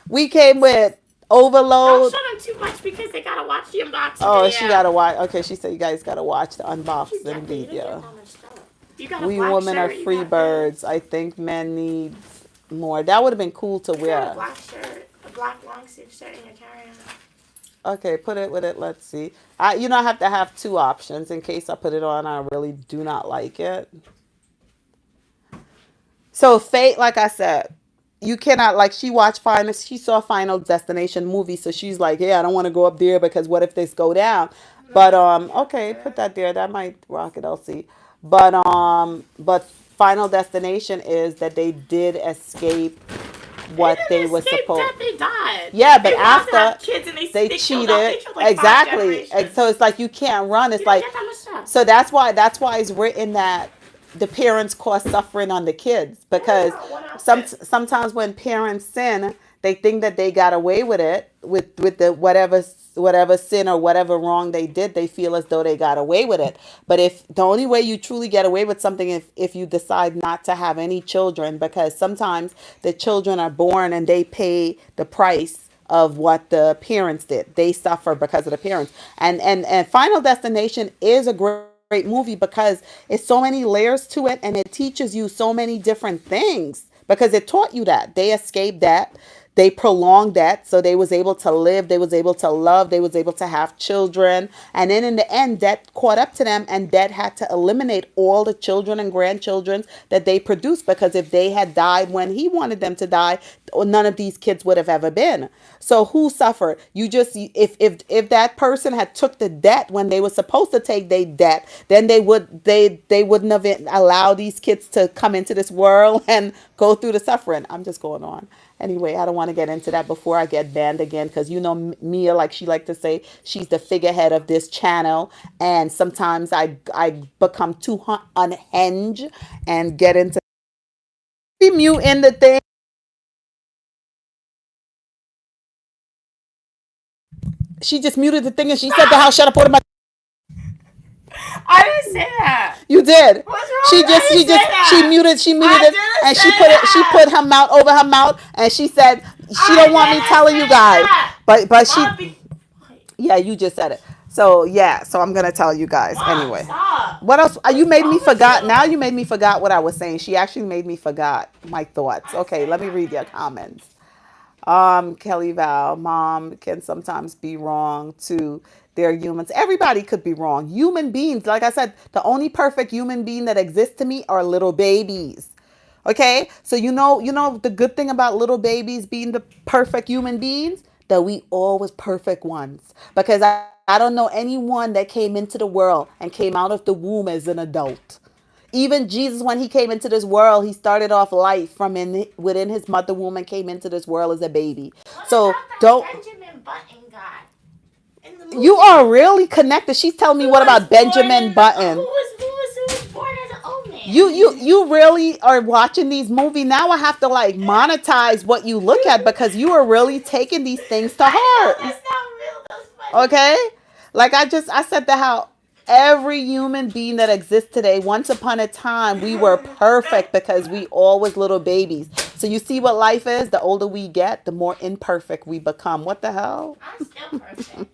We came with Don't show overload. them too much because they gotta watch the unboxing Oh, she video. gotta watch. Okay, she said you guys gotta watch the What you unboxing get there? You didn't get video. that much stuff. You got a We black women are shirt. You free got birds. this. I think men need more. That would have been cool to You got a wear. black shirt, a black long sleeve shirt in your carry-on. Okay, put it with it. Let's see. I have to have two options in case I put it on. I really do not like it. So fate, like I said, you cannot like she saw Final Destination movie, so she's like, yeah, I don't want to go up there because what if this go down? But No, you can't do okay, put that. that there. That might rock it, Elsie. But Final Destination is that they did escape They what they didn't were escape supposed. death. They died. Yeah, They but went on to after have kids and they they they killed off. They cheated, killed like five exactly. So generations. it's like you can't run. It's You didn't like get that much stuff. so that's why it's written that the parents cause suffering on the kids What do you because want? One outfit. sometimes when parents sin, they think that they got away with it with the whatever sin or whatever wrong they did, they feel as though they got away with it. But if the only way you truly get away with something if you decide not to have any children, because sometimes the children are born and they pay the price of what the parents did. They suffer because of the parents. And Final Destination is a great movie because it's so many layers to it and it teaches you so many different things because it taught you that they escaped that, they prolonged that, so they was able to live, they was able to love, they was able to have children, and then in the end that caught up to them and that had to eliminate all the children and grandchildren that they produced, because if they had died when he wanted them to die, none of these kids would have ever been. So who suffered? You just if that person had took the debt when they were supposed to take their debt, then they wouldn't have allowed these kids to come into this world and go through the suffering. I'm just going on. Anyway, I don't want to get into that before I get banned again, because Mia, like she like to say, she's the figurehead of this channel, and sometimes I become too unhinged and get into be mute in the thing. She just muted the thing and she said the house shut up. What am I? I didn't say that. You did. What's wrong? I She didn't say just that. she muted I it, didn't and say she that. put her mouth over her mouth, and she said she I don't want me didn't telling you say guys, that. but she, Mom, yeah, you just said it. So yeah, so I'm gonna tell you guys Mom, anyway. stop. What else? You What's made me wrong with forgot. Now you? you made me forgot what I was saying. She actually made me forgot my thoughts. I Okay, said let me read your nothing. comments. Kelly Val, mom can sometimes be wrong too. They're humans. Everybody could be wrong. Human beings, like I said, the only perfect human being that exists to me are little babies. Okay? So you know the good thing about little babies being the perfect human beings? That we always perfect ones. Because I don't know anyone that came into the world and came out of the womb as an adult. Even Jesus, when he came into this world, he started off life from within his mother womb and came into this world as a baby. What So about that don't, Benjamin Button guy in the you are movie? really connected. She's telling me Who what was about born Benjamin in the Button. who was born as an old man? You really are watching these movies. Now I have to like monetize what you look at because you are really taking these things to I know heart. that's not real. That's funny. Okay? Like I said that how every human being that exists today, once upon a time, we were perfect because we all was little babies. So you see what life is? The older we get, the more imperfect we become. What the hell? I'm still perfect.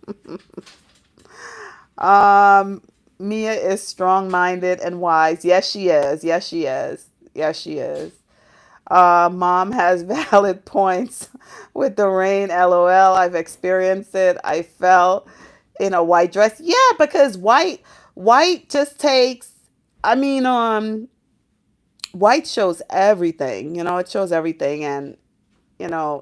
Um, Mia is strong minded and wise. Yes, she is. Yes, she is. Yes, she is. Mom has valid points with the rain. LOL. I've experienced it. I fell in a white dress. Yeah, because white just takes. I mean, white shows everything. You know, it shows everything, and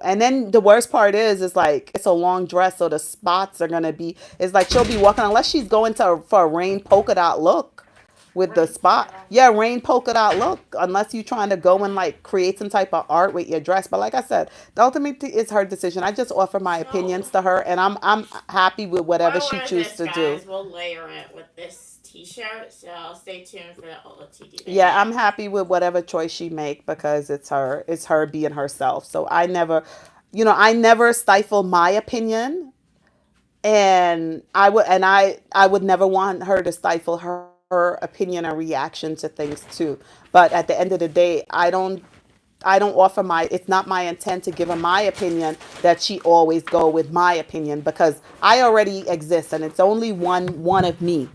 and then the worst part is like it's a long dress, so the spots are gonna be. It's like she'll be walking unless she's going to for a rain polka dot look with the Rain polka spot. dots. Yeah, rain polka dot look. Unless you're trying to go and like create some type of art with your dress. But like I said, the ultimate is her decision. I just offer my So opinions to her, and I'm happy with whatever we'll she wear chooses this, to do. guys. We'll layer it with this T-shirt. So stay tuned for the OOTD Yeah, video. I'm happy with whatever choice she make because it's her being herself. So I never stifle my opinion, and I would never want her to stifle her opinion or reaction to things too. But at the end of the day, I don't offer my it's not my intent to give her my opinion that she always go with my opinion because I already exist and it's only one of me.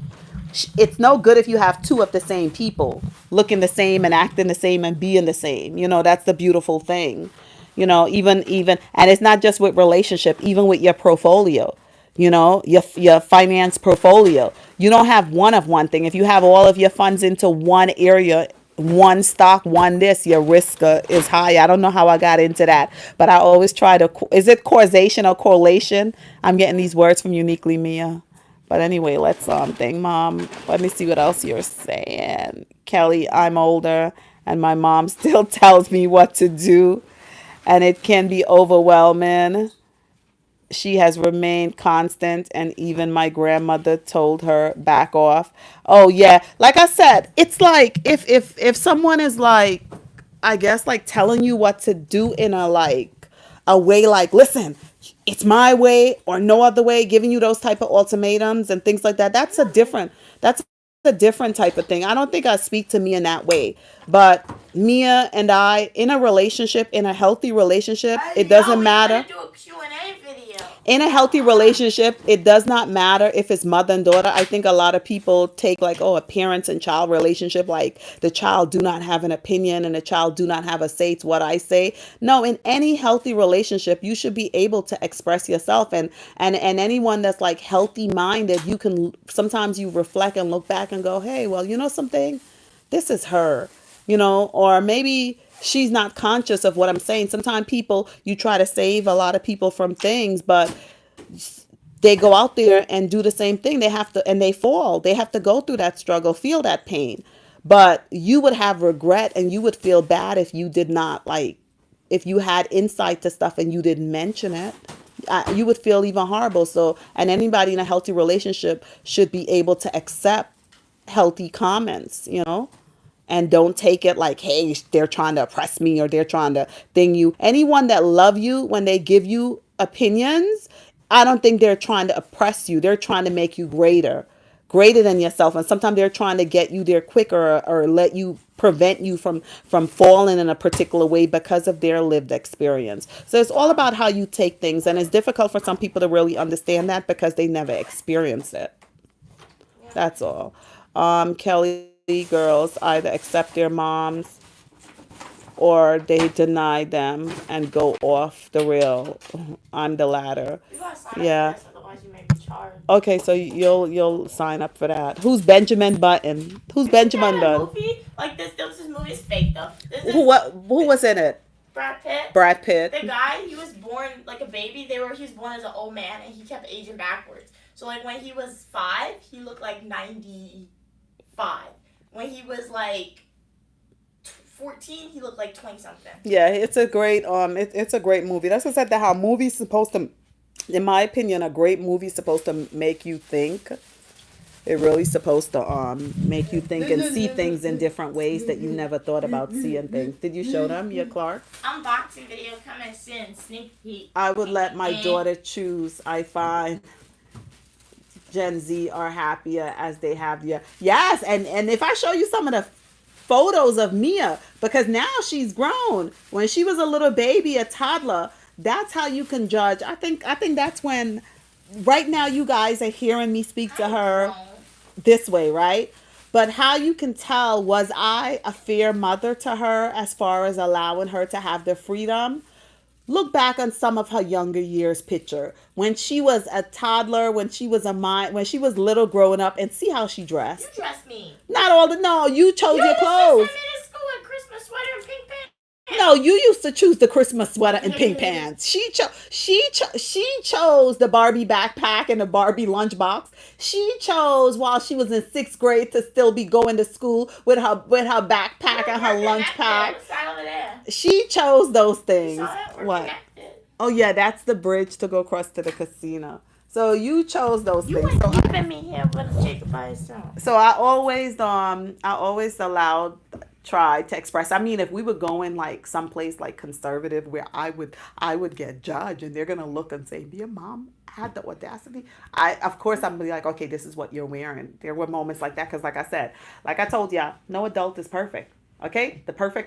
It's no good if you have two of the same people looking the same and acting the same and being the same. That's the beautiful thing. Even and it's not just with relationship, even with your portfolio. Your finance portfolio. You don't have one of one thing. If you have all of your funds into one area, one stock, one this, your risk is high. I don't know how I got into that, but I always try to. Is it causation or correlation? I'm getting these words from Uniquely Mia. But anyway, let's thing, mom. Let me see what else you're saying. Kelly, I'm older and my mom still tells me what to do and it can be overwhelming. She has remained constant and even my grandmother told her back off. Oh yeah, like I said, it's like if someone is like I guess like telling you what to do in a way like listen, it's my way or no other way, giving you those type of ultimatums and things like that. That's a different type of thing. I don't think I speak to Mia in that way. But Mia and I in a relationship, in a healthy relationship, I it know doesn't we matter. gotta do a Q&A video. In a healthy relationship, it does not matter if it's mother and daughter. I think a lot of people take like, oh, a parents and child relationship, like the child do not have an opinion and the child do not have a say to what I say. No, in any healthy relationship, you should be able to express yourself and anyone that's like healthy minded, you can sometimes you reflect and look back and go, hey, well, you know something? This is her, or maybe she's not conscious of what I'm saying. Sometimes people, you try to save a lot of people from things, but they go out there and do the same thing. They have to, and they fall. They have to go through that struggle, feel that pain. But you would have regret and you would feel bad if you did not like, if you had insight to stuff and you didn't mention it. You would feel even horrible. So, and anybody in a healthy relationship should be able to accept healthy comments, and don't take it like, hey, they're trying to oppress me or they're trying to thing you. Anyone that love you, when they give you opinions, I don't think they're trying to oppress you. They're trying to make you greater greater than yourself, and sometimes they're trying to get you there quicker, or let you prevent you from falling in a particular way because of their lived experience. So it's all about how you take things, and it's difficult for some people to really understand that because they never experienced it. Yeah. That's all. Kelly, girls either accept their moms or they deny them and go off the rail. I'm the latter. You gotta sign up for Yeah. this, otherwise you may be charged. Okay, so you'll sign up for that. Who's Benjamin Button? Who's Isn't Benjamin that a Button? movie? Like this movie is fake though. This Who is what? Who was in it? Brad Pitt. Brad Pitt. The guy, he was born like a baby. He was born as an old man, and he kept aging backwards. So like when he was 5, he looked like 95. When he was like 14, he looked like 20 something. Yeah, it's a great movie. That's what I said, that how movies supposed to, in my opinion, a great movie supposed to make you think. It really supposed to make you think and see things in different ways that you never thought about seeing things. Did you show them your Clark? Unboxing video coming soon. Sneak peek. I would let my daughter choose. I find Gen Z are happier as they have you. Yes, and if I show you some of the photos of Mia, because now she's grown. When she was a little baby, a toddler, that's how you can judge. I think that's when, right now you guys are hearing me speak to her this way, right? But how you can tell, was I a fair mother to her as far as allowing her to have the freedom? Look back on some of her younger years picture, when she was a toddler, when she was when she was little growing up, and see how she You dressed. dress me. Not all the No, you chose You your used to clothes. send me to school in Christmas sweater and pink pants. No, you used to choose the Christmas sweater and pink pants. She chose the Barbie backpack and the Barbie lunchbox. She chose, while she was in 6th grade, to still be going to school with her backpack and her lunch pack. What's that over there? She chose those You things. saw it? We're What? connected. Oh yeah, that's the bridge to go across to the casino. So you chose those You things. ain't So leaving me here with Jacob by himself. I always allowed, try to express. I mean, if we were going like someplace like conservative, where I would get judged, and they're gonna look and say, "Your mom had the audacity." Of course, I'm gonna be like, "Okay, this is what you're wearing." There were moments like that because, like I said, like I told y'all, no adult is perfect. Okay,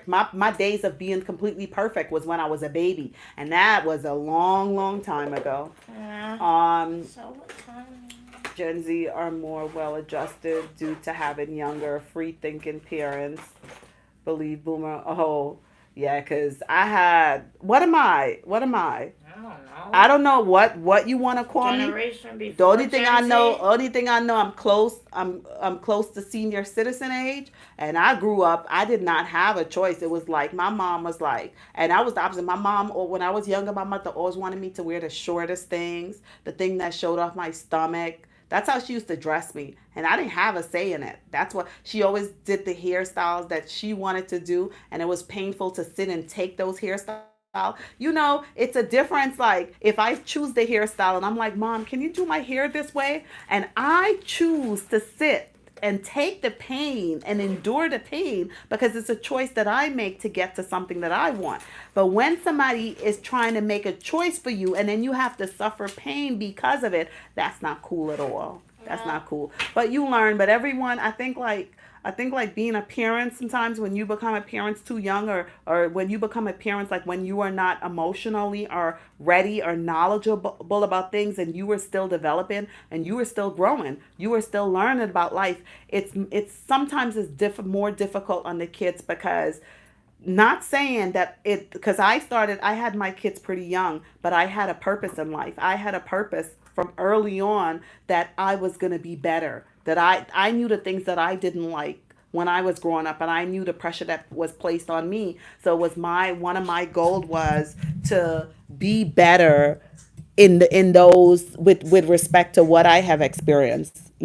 my days of being completely perfect was when I was a baby, and that was a long, long time ago. Yeah. Um, So what time? Gen Z are more well adjusted due to having younger, free thinking parents. Believe boomer. Oh, yeah, because I had. What am I? What am I? I don't know. I don't know what you want to call me. Generation The before only thing Gen I know, Z? I'm close. I'm close to senior citizen age, and I grew up. I did not have a choice. It was like my mom was like, and I was the opposite. My mom, or when I was younger, my mother always wanted me to wear the shortest things, the thing that showed off my stomach. That's how she used to dress me, and I didn't have a say in it. That's what she always did, the hairstyles that she wanted to do, and it was painful to sit and take those hairstyles. It's a difference. Like, if I choose the hairstyle and I'm like, "Mom, can you do my hair this way?" And I choose to sit and take the pain and endure the pain because it's a choice that I make to get to something that I want. But when somebody is trying to make a choice for you and then you have to suffer pain because of it, that's not cool at all. That's Yeah. not cool. But you learn. But everyone, I think like being a parent, sometimes when you become a parent too young, or when you become a parent, like when you are not emotionally or ready or knowledgeable about things, and you are still developing and you are still growing, you are still learning about life. It's sometimes more difficult on the kids, because, not saying that it, because I had my kids pretty young, but I had a purpose in life. I had a purpose from early on, that I was going to be better, that I knew the things that I didn't like when I was growing up, and I knew the pressure that was placed on me. So it was one of my goals was to be better in those, with respect to what I have experienced,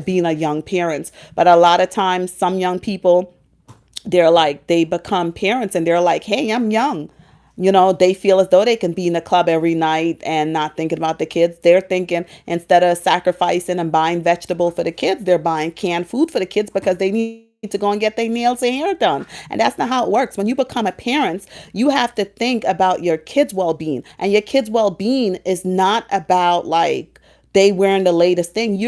being a young parent. But a lot of times, some young people, they become parents and they're like, "Hey, I'm young." They feel as though they can be in the club every night and not thinking about the kids. They're thinking, instead of sacrificing and buying vegetable for the kids, they're buying canned food for the kids because they need to go and get their nails and hair done. And that's not how it works. When you become a parent, you have to think about your kids' well-being. And your kids' well-being is not about, like, they wearing the latest thing.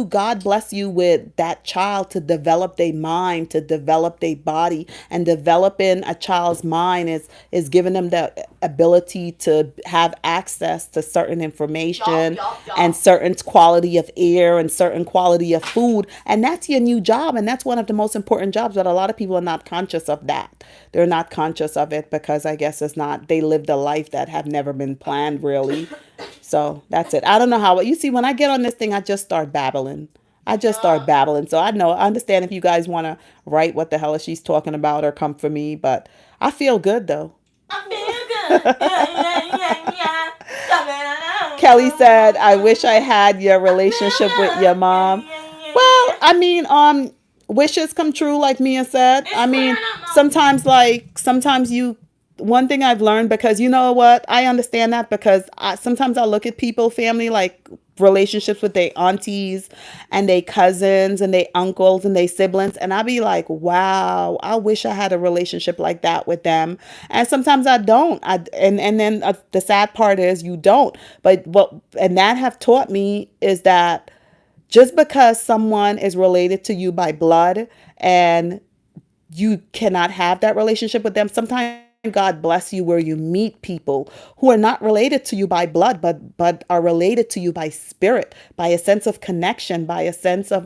God bless you with that child to develop their mind, to develop their body, and developing a child's mind is giving them the ability to have access to certain information and certain quality of air and certain quality of food. And that's your new job. And that's one of the most important jobs, but a lot of people are not conscious of that. They're not conscious of it because I guess it's not, they lived a life that have never been planned really. So that's it. I don't know how, you see, when I get on this thing, I just start babbling. I just start babbling. So I understand if you guys want to write what the hell is she's talking about or come for me, but I feel good though. I feel good. Yeah. Kelly said, I wish I had your relationship with your mom. Well, I mean, wishes come true, like Mia said. I mean, sometimes you, one thing I've learned, because you know what, I understand that, because sometimes I look at people, family, like relationships with their aunties and their cousins and their uncles and their siblings, and I be like, wow, I wish I had a relationship like that with them. And sometimes I don't. And then the sad part is you don't. But what, and that have taught me is that just because someone is related to you by blood and you cannot have that relationship with them, sometimes God bless you where you meet people who are not related to you by blood, but are related to you by spirit, by a sense of connection, by a sense of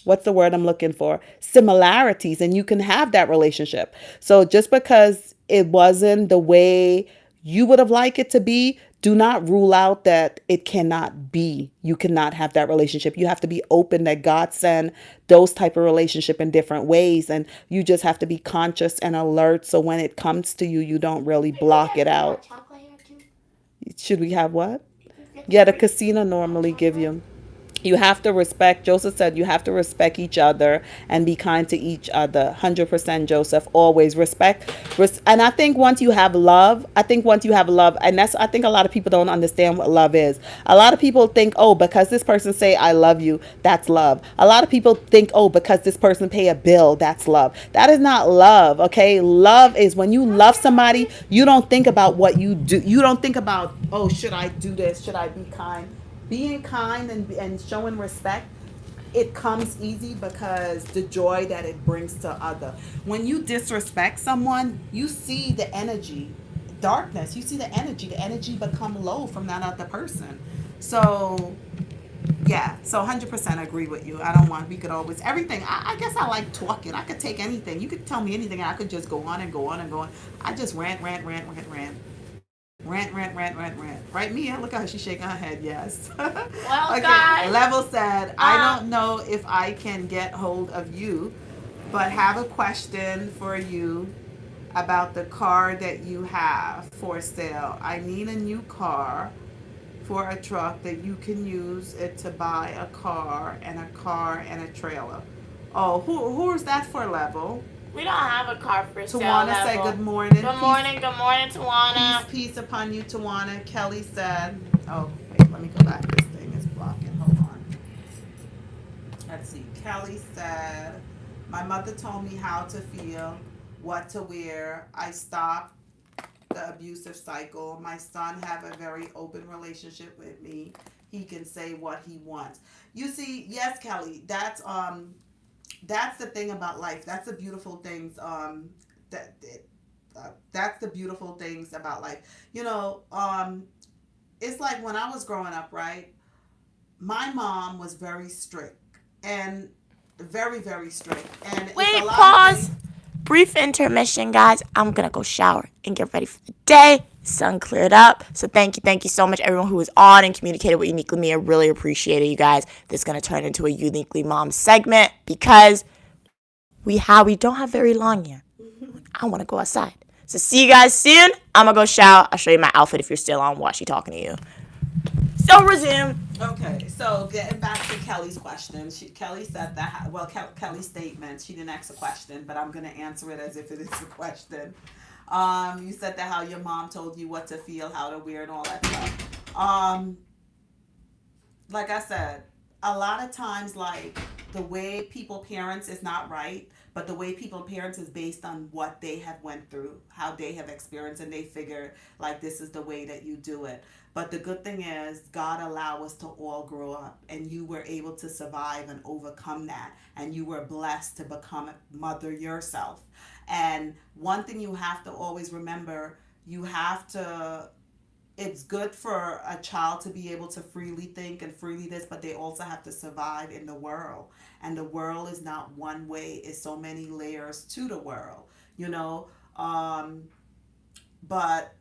what's the word I'm looking for? Similarities, and you can have that relationship. So just because it wasn't the way you would have liked it to be, do not rule out that it cannot be. You cannot have that relationship. You have to be open that God send those type of relationship in different ways, and you just have to be conscious and alert, so when it comes to you, you don't really block it out. Should we have what? Yeah, the casino normally give you. You have to respect, Joseph said, you have to respect each other and be kind to each other. 100%, Joseph. Always respect. And I think once you have love, and that's, I think a lot of people don't understand what love is. A lot of people think, oh, because this person say I love you, that's love. A lot of people think, oh, because this person pay a bill, that's love. That is not love, okay? Love is when you love somebody, you don't think about what you do. You don't think about, oh, should I do this? Should I be kind? Being kind and showing respect, it comes easy because the joy that it brings to other. When you disrespect someone, you see the energy, darkness. You see the energy become low from that other person. So yeah, so 100% agree with you. I don't want, we could always, everything. I guess I like talking. I could take anything. You could tell me anything and I could just go on and go on and go on. I just rant. Rant. Right, Mia? Look how she's shaking her head. Yes. Well, Okay. guys. Level said, I don't know if I can get hold of you, but have a question for you about the car that you have for sale. I need a new car for a truck that you can use it to buy a car and a trailer. Oh, who is that for, Level? We don't have a car for sale. Tawana say good morning. Good morning, Tawana. Peace upon you, Tawana. Kelly said, oh, wait, let me go back. This thing is blocking. Hold on. Let's see. Kelly said, my mother told me how to feel, what to wear. I stopped the abusive cycle. My son have a very open relationship with me. He can say what he wants. You see, yes, Kelly, that's the thing about life. That's the beautiful things. That's the beautiful things about life. You know, it's like when I was growing up, right? My mom was very strict and very, very strict. And Wait, it's a lot pause. of things. Brief intermission, guys. I'm gonna go shower and get ready for the day. Sun cleared up. So thank you so much, everyone who was on and communicated with Uniquely Me. I really appreciate it, you guys. This is gonna turn into a Uniquely Mom segment because we don't have very long here. I wanna go outside. So see you guys soon. I'm gonna go shower. I'll show you my outfit if you're still on while she's talking to you. So resume. Okay, so getting back to Kelly's question, Kelly said that, well, Kelly's statement, she didn't ask a question, but I'm going to answer it as if it is a question. You said that how your mom told you what to feel, how to wear, and all that stuff. Like I said, a lot of times, like, the way people parents is not right, but the way people parents is based on what they have went through, how they have experienced, and they figure like this is the way that you do it. But the good thing is God allow us to all grow up, and you were able to survive and overcome that, and you were blessed to become a mother yourself. And one thing you have to always remember, you have to, it's good for a child to be able to freely think and freely this, but they also have to survive in the world. And the world is not one way, it's so many layers to the world, you know. But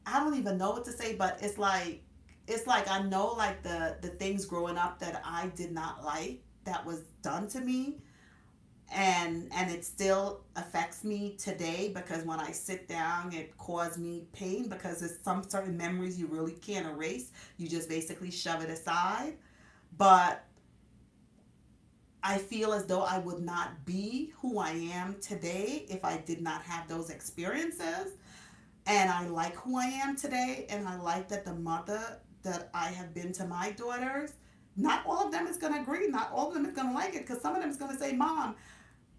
I don't even know what to say, but it's like I know like the things growing up that I did not like that was done to me, and it still affects me today, because when I sit down it caused me pain, because it's some certain memories you really can't erase. You just basically shove it aside. But I feel as though I would not be who I am today if I did not have those experiences. And I like who I am today, and I like that the mother that I have been to my daughters, not all of them is going to agree, not all of them is going to like it, because some of them is going to say, Mom,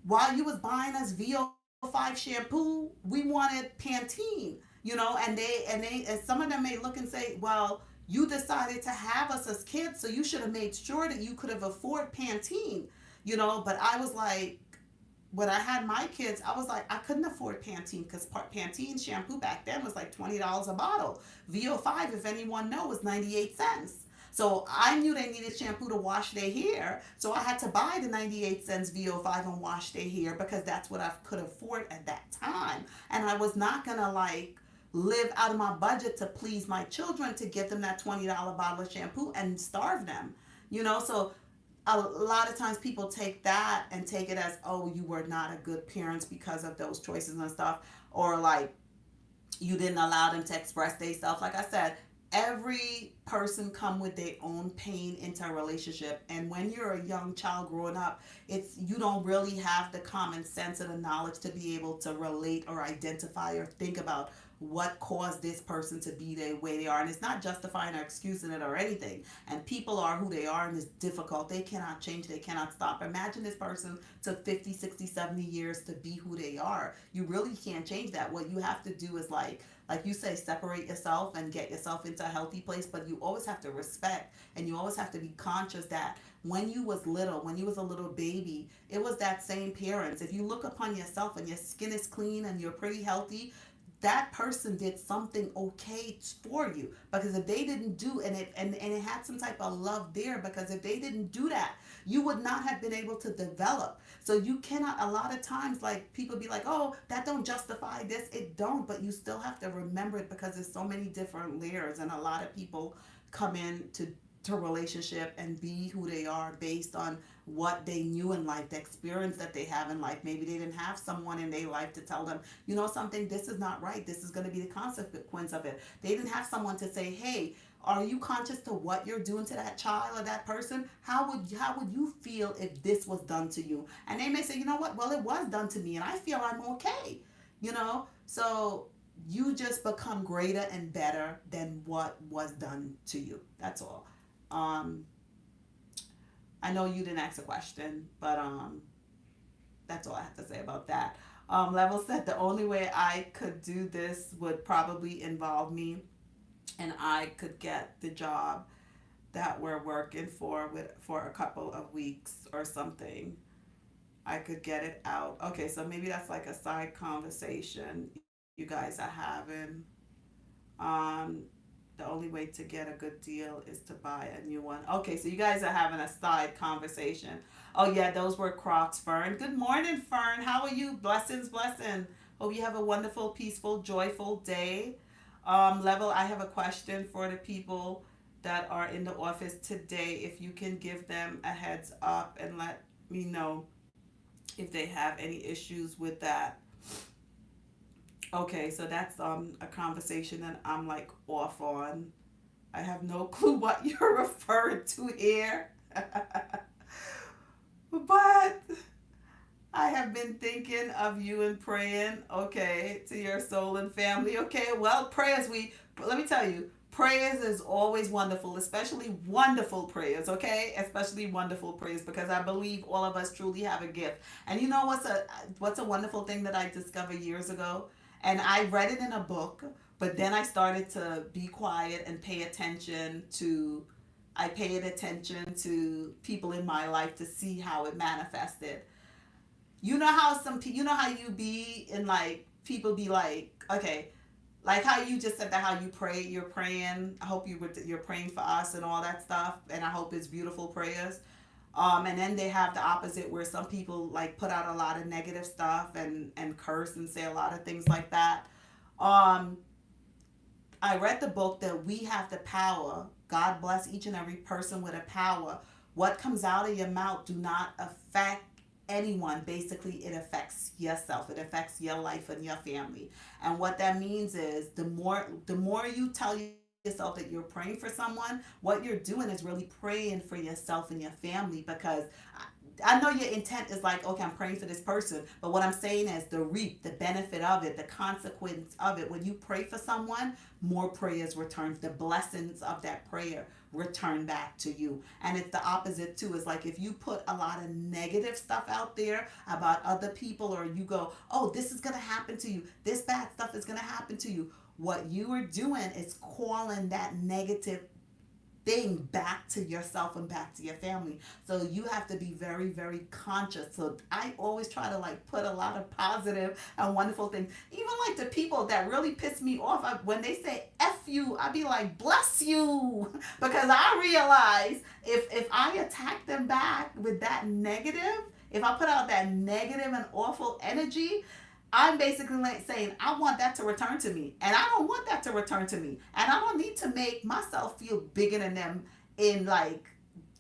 while you was buying us VO5 shampoo, we wanted Pantene, and some of them may look and say, well, you decided to have us as kids, so you should have made sure that you could have afford Pantene, but I was like, when I had my kids, I was like, I couldn't afford Pantene, because Pantene shampoo back then was like $20 a bottle. VO5, if anyone knows, was 98 cents. So I knew they needed shampoo to wash their hair. So I had to buy the 98 cents VO5 and wash their hair, because that's what I could afford at that time. And I was not going to like live out of my budget to please my children to give them that $20 bottle of shampoo and starve them. So a lot of times people take that and take it as, oh, you were not a good parent because of those choices and stuff, or like you didn't allow them to express themselves. Like I said, every person come with their own pain into a relationship, and when you're a young child growing up, it's you don't really have the common sense or the knowledge to be able to relate or identify or think about what caused this person to be the way they are. And it's not justifying or excusing it or anything. And people are who they are, and it's difficult. They cannot change, they cannot stop. Imagine this person took 50, 60, 70 years to be who they are. You really can't change that. What you have to do is like you say, separate yourself and get yourself into a healthy place. But you always have to respect, and you always have to be conscious that when you was little, when you was a little baby, it was that same parents. If you look upon yourself and your skin is clean and you're pretty healthy, that person did something okay for you, because if they didn't do, and it had some type of love there, because if they didn't do that, you would not have been able to develop. So you cannot, a lot of times, like people be like, oh, that don't justify this. It don't, but you still have to remember it, because there's so many different layers, and a lot of people come in to relationship and be who they are based on what they knew in life, the experience that they have in life. Maybe they didn't have someone in their life to tell them, something, this is not right, this is going to be the consequence of it. They didn't have someone to say, hey, are you conscious to what you're doing to that child or that person? How would you feel if this was done to you? And they may say, you know what, well, it was done to me and I feel I'm okay. So you just become greater and better than what was done to you. That's all. um I know you didn't ask a question, but that's all I have to say about that. Level said the only way I could do this would probably involve me, and I could get the job that we're working for a couple of weeks or something. I could get it out. Okay, so maybe that's like a side conversation you guys are having. Um, the only way to get a good deal is to buy a new one. Okay, so you guys are having a side conversation. Oh yeah, those were Crocs, Fern. Good morning, Fern. How are you? Blessings, blessing. Hope you have a wonderful, peaceful, joyful day. Level, I have a question for the people that are in the office today. If you can give them a heads up and let me know if they have any issues with that. Okay, so that's a conversation that I'm like off on. I have no clue what you're referring to here. But I have been thinking of you and praying, okay, to your soul and family. Okay, well, let me tell you, prayers is always wonderful, especially wonderful prayers, okay? Especially wonderful prayers, because I believe all of us truly have a gift. And you know what's a wonderful thing that I discovered years ago? And I read it in a book, but then I started to be quiet and pay attention to I paid attention to people in my life to see how it manifested. You know how you be in, like, people be like, okay, like how you just said that, how you pray, you're praying, I hope you're praying for us and all that stuff, and I hope it's beautiful prayers. And then they have the opposite, where some people like put out a lot of negative stuff and curse and say a lot of things like that. um I read the book that we have the power. God bless each and every person with a power. What comes out of your mouth do not affect anyone. Basically, it affects yourself. It affects your life and your family. And what that means is, the more you tell yourself that you're praying for someone, what you're doing is really praying for yourself and your family, because I know your intent is like, okay, I'm praying for this person, but what I'm saying is the benefit of it, the consequence of it. When you pray for someone, more prayers return. The blessings of that prayer return back to you. And it's the opposite too. It's like, if you put a lot of negative stuff out there about other people, or you go, oh, this is going to happen to you, this bad stuff is going to happen to you, what you are doing is calling that negative thing back to yourself and back to your family. So you have to be very, very conscious. So I always try to like put a lot of positive and wonderful things. Even like the people that really piss me off, when they say F you, I be like, bless you. Because I realize if I attack them back with that negative, if I put out that negative and awful energy, I'm basically like saying, I want that to return to me. And I don't want that to return to me. And I don't need to make myself feel bigger than them in like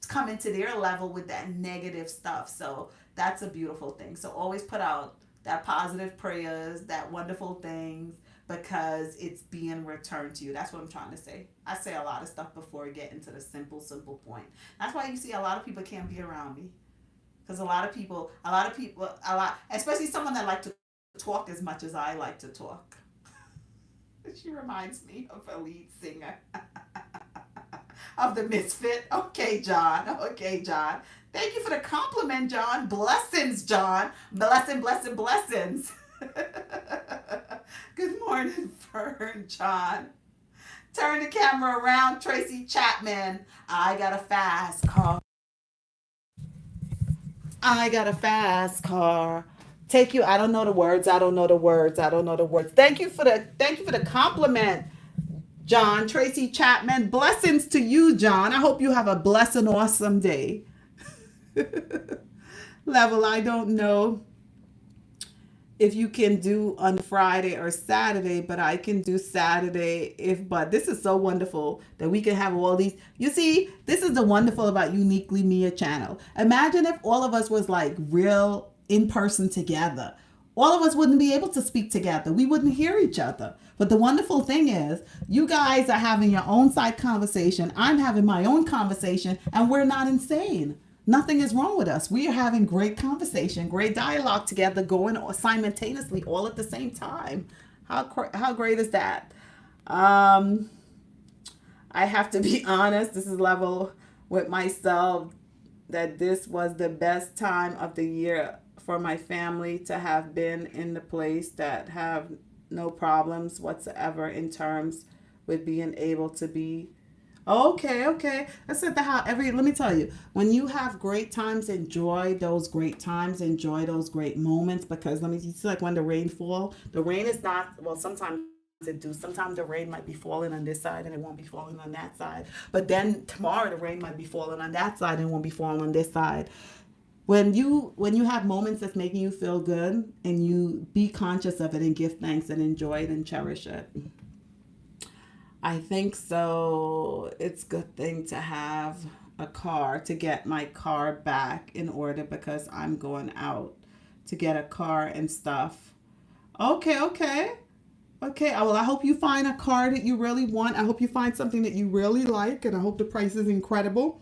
coming to their level with that negative stuff. So that's a beautiful thing. So always put out that positive prayers, that wonderful things, because it's being returned to you. That's what I'm trying to say. I say a lot of stuff before I get into the simple point. That's why you see a lot of people can't be around me. Because a lot of people, especially someone that like to talk as much as I like to talk. She reminds me of a lead singer of the Misfit. Okay, John. Okay, John. Thank you for the compliment, John. Blessings, John. Blessings. Good morning, Fern, John. Turn the camera around, Tracy Chapman. I got a fast car. Take you. I don't know the words. Thank you for the compliment, John. Tracy Chapman. Blessings to you, John. I hope you have a blessed and awesome day. Level, I don't know if you can do on Friday or Saturday, but I can do Saturday but this is so wonderful that we can have all these. You see, this is the wonderful about Uniquely Mia channel. Imagine if all of us was like real in person together. All of us wouldn't be able to speak together. We wouldn't hear each other. But the wonderful thing is, you guys are having your own side conversation. I'm having my own conversation, and we're not insane. Nothing is wrong with us. We are having great conversation, great dialogue together, going simultaneously all at the same time. How great is that? I have to be honest. This is level with myself, that this was the best time of the year for my family to have been in the place, that have no problems whatsoever in terms with being able to be. Okay. I said the how let me tell you, when you have great times, enjoy those great times, enjoy those great moments, because let me see, like when the rain fall, the rain is not, well, sometimes it do. Sometimes the rain might be falling on this side and it won't be falling on that side. But then tomorrow the rain might be falling on that side and it won't be falling on this side. When you have moments that's making you feel good, and you be conscious of it and give thanks and enjoy it and cherish it. I think so. It's a good thing to have a car, to get my car back in order, because I'm going out to get a car and stuff. Okay. Well, I hope you find a car that you really want. I hope you find something that you really like, and I hope the price is incredible.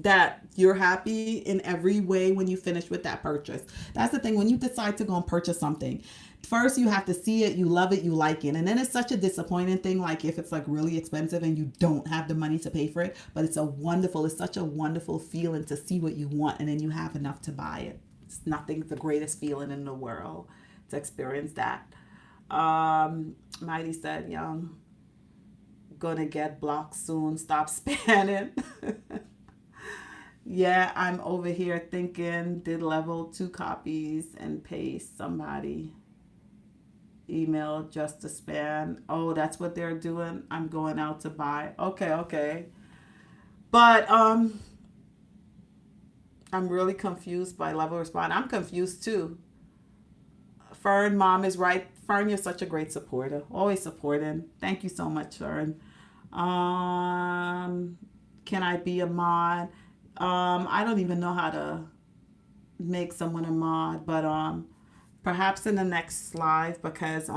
that you're happy in every way when you finish with that purchase. That's the thing. When you decide to go and purchase something, first you have to see it, you love it, you like it. And then it's such a disappointing thing, like if it's like really expensive and you don't have the money to pay for it. But it's such a wonderful feeling to see what you want and then you have enough to buy it. It's nothing the greatest feeling in the world to experience that. Mighty said, young, gonna get blocked soon. Stop spamming. Yeah, I'm over here thinking, did level 2 copies and paste somebody email just to spam. Oh, that's what they're doing. I'm going out to buy. Okay. But I'm really confused by level respond. I'm confused too. Fern, mom is right. Fern, you're such a great supporter. Always supporting. Thank you so much, Fern. Can I be a mod? I don't even know how to make someone a mod, but perhaps in the next live because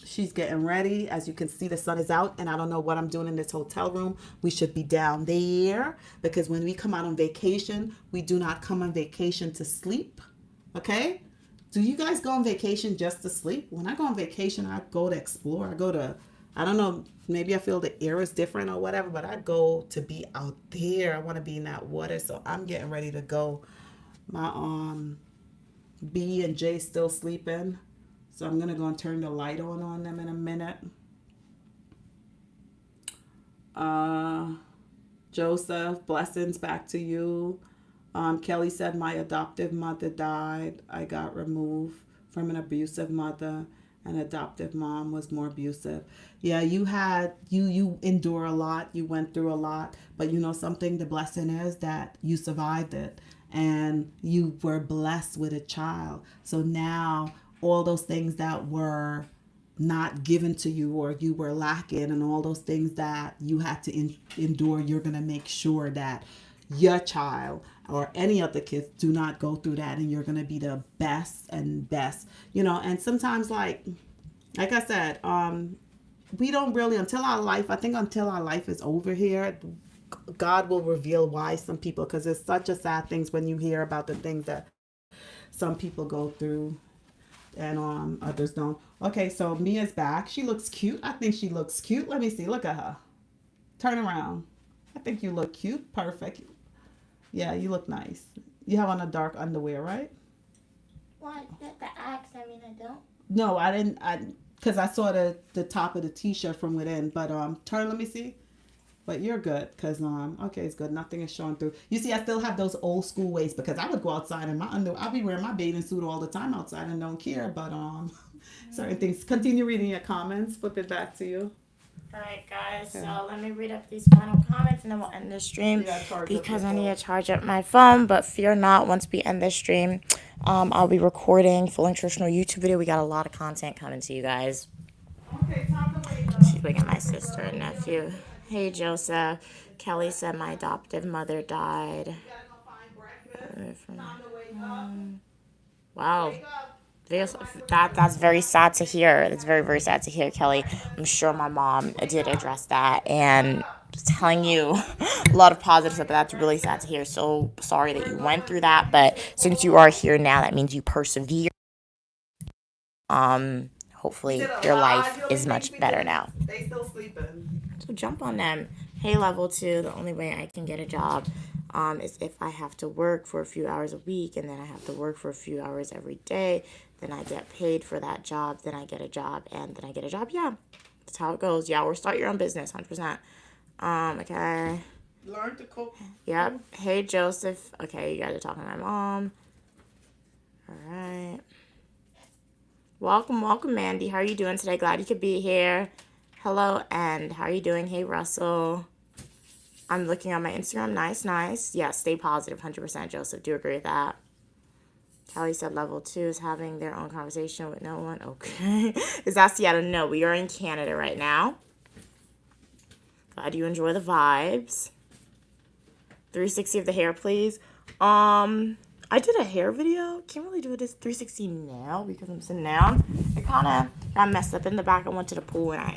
she's getting ready. As you can see, the sun is out, and I don't know what I'm doing in this hotel room. We should be down there because when we come out on vacation, we do not come on vacation to sleep. Okay? Do you guys go on vacation just to sleep? When I go on vacation, I go to explore. I don't know, maybe I feel the air is different or whatever, but I go to be out there. I want to be in that water, so I'm getting ready to go. My B and J still sleeping, so I'm gonna go and turn the light on them in a minute. Joseph, blessings back to you. Kelly said my adoptive mother died. I got removed from an abusive mother. An adoptive mom was more abusive. Yeah, you endure a lot. You went through a lot, but you know something. The blessing is that you survived it, and you were blessed with a child. So now all those things that were not given to you or you were lacking, and all those things that you had to endure, you're gonna make sure that your child or any other kids do not go through that, and you're gonna be the best and best, and sometimes like I said, we don't really until our life is over here, God will reveal why some people, because it's such a sad things when you hear about the things that some people go through and others don't. Okay, so Mia's back. She looks cute. I think she looks cute. Let me see. Look at her. Turn around. I think you look cute. Perfect. Yeah, you look nice. You have on a dark underwear, right? What? The axe? I mean, I don't. No, I didn't. Because I saw the top of the t-shirt from within. But turn. Let me see. But you're good. Because okay, it's good. Nothing is showing through. You see, I still have those old school ways because I would go outside in my underwear. I'll be wearing my bathing suit all the time outside and don't care. But certain things. Continue reading your comments. Flip it back to you. Alright guys, so let me read up these final comments and then we'll end the stream because I need to charge up my phone, but fear not, once we end this stream, I'll be recording full nutritional YouTube video. We got a lot of content coming to you guys. She's waking my sister and nephew. Hey Joseph, Kelly said my adoptive mother died. Wow. That's very sad to hear. That's very, very sad to hear, Kelly. I'm sure my mom did address that and telling you a lot of positive stuff, but that's really sad to hear. So sorry that you went through that, but since you are here now, that means you persevere. Hopefully your life is much better now. They still sleeping. So jump on them. Hey, level 2, the only way I can get a job is if I have to work for a few hours a week, and then I have to work for a few hours every day. Then I get paid for that job. Then I get a job, and then I get a job. Yeah, that's how it goes. Yeah, or start your own business, 100%. Okay. Learn to cook. Yep. Hey, Joseph. Okay, you guys are talking to my mom. All right. Welcome, Mandy. How are you doing today? Glad you could be here. Hello, and how are you doing? Hey, Russell. I'm looking on my Instagram. Nice. Yeah, stay positive, 100%, Joseph. Do agree with that. Kelly said level 2 is having their own conversation with no one. Okay. Is that Seattle? No, we are in Canada right now. Glad you enjoy the vibes. 360 of the hair, please. I did a hair video. Can't really do this 360 now because I'm sitting down. It kind of got messed up in the back. I went to the pool and I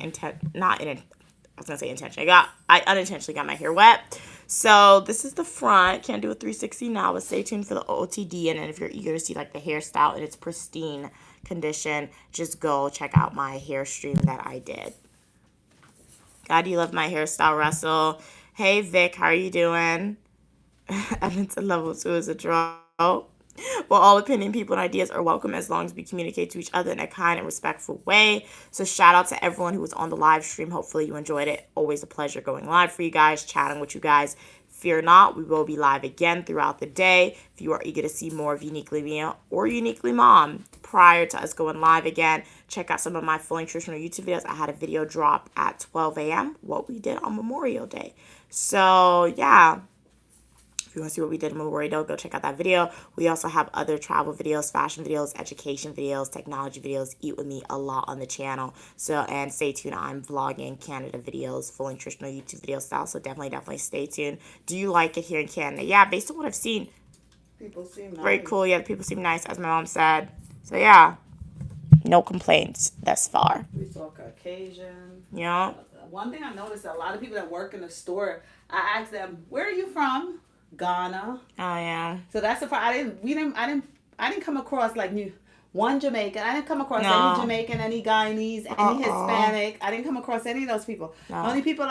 unintentionally got my hair wet. So this is the front. Can't do a 360 now, but stay tuned for the OOTD. And then if you're eager to see like the hairstyle in its pristine condition, just go check out my hair stream that I did. God, you love my hairstyle, Russell. Hey, Vic, how are you doing? Evidence at level 2 is a draw. Well, all opinion, people, and ideas are welcome as long as we communicate to each other in a kind and respectful way. So shout out to everyone who was on the live stream. Hopefully you enjoyed it. Always a pleasure going live for you guys, chatting with you guys. Fear not, we will be live again throughout the day. If you are eager to see more of Uniquely Mia or Uniquely Mom prior to us going live again, check out some of my full nutritional YouTube videos. I had a video drop at 12 a.m. what we did on Memorial Day. So yeah. If you want to see what we did in Memorial Day, go check out that video. We also have other travel videos, fashion videos, education videos, technology videos, eat with me a lot on the channel. So, and stay tuned. I'm vlogging Canada videos, full nutritional YouTube video style. So definitely stay tuned. Do you like it here in Canada? Yeah, based on what I've seen, People seem nice. very cool. Yeah, the people seem nice, as my mom said. So yeah, no complaints thus far. We saw Caucasian. Yeah. One thing I noticed, a lot of people that work in the store, I asked them, "Where are you from?" Ghana. Oh yeah. So that's the part. I didn't come across like one Jamaican. I didn't come across No. any Jamaican, any Guyanese, any Hispanic. I didn't come across any of those people. No. The only people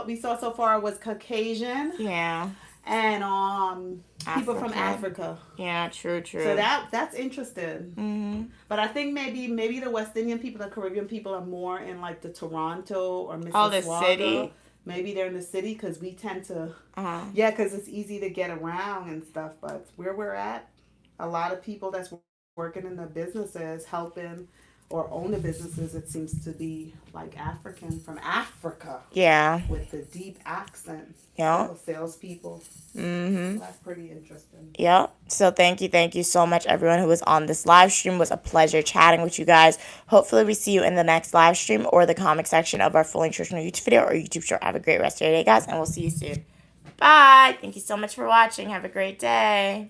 we saw so far was Caucasian Yeah. and people from African. Africa. Yeah, true. So that's interesting. Mm-hmm. But I think maybe the West Indian people, the Caribbean people are more in like the Toronto or Mississauga. Oh, the city? Maybe they're in the city because we tend to, Uh-huh. yeah, because it's easy to get around and stuff. But where we're at, a lot of people that's working in the businesses, helping or own the businesses, it seems to be like African from Africa Yeah. with the deep accent. Yeah. Salespeople. Mm-hmm. That's pretty interesting. Yeah. So thank you so much, everyone who was on this live stream. It was a pleasure chatting with you guys. Hopefully we see you in the next live stream or the comic section of our full nutritional YouTube video or YouTube short. Have a great rest of your day, guys, and we'll see you soon. Bye. Thank you so much for watching. Have a great day.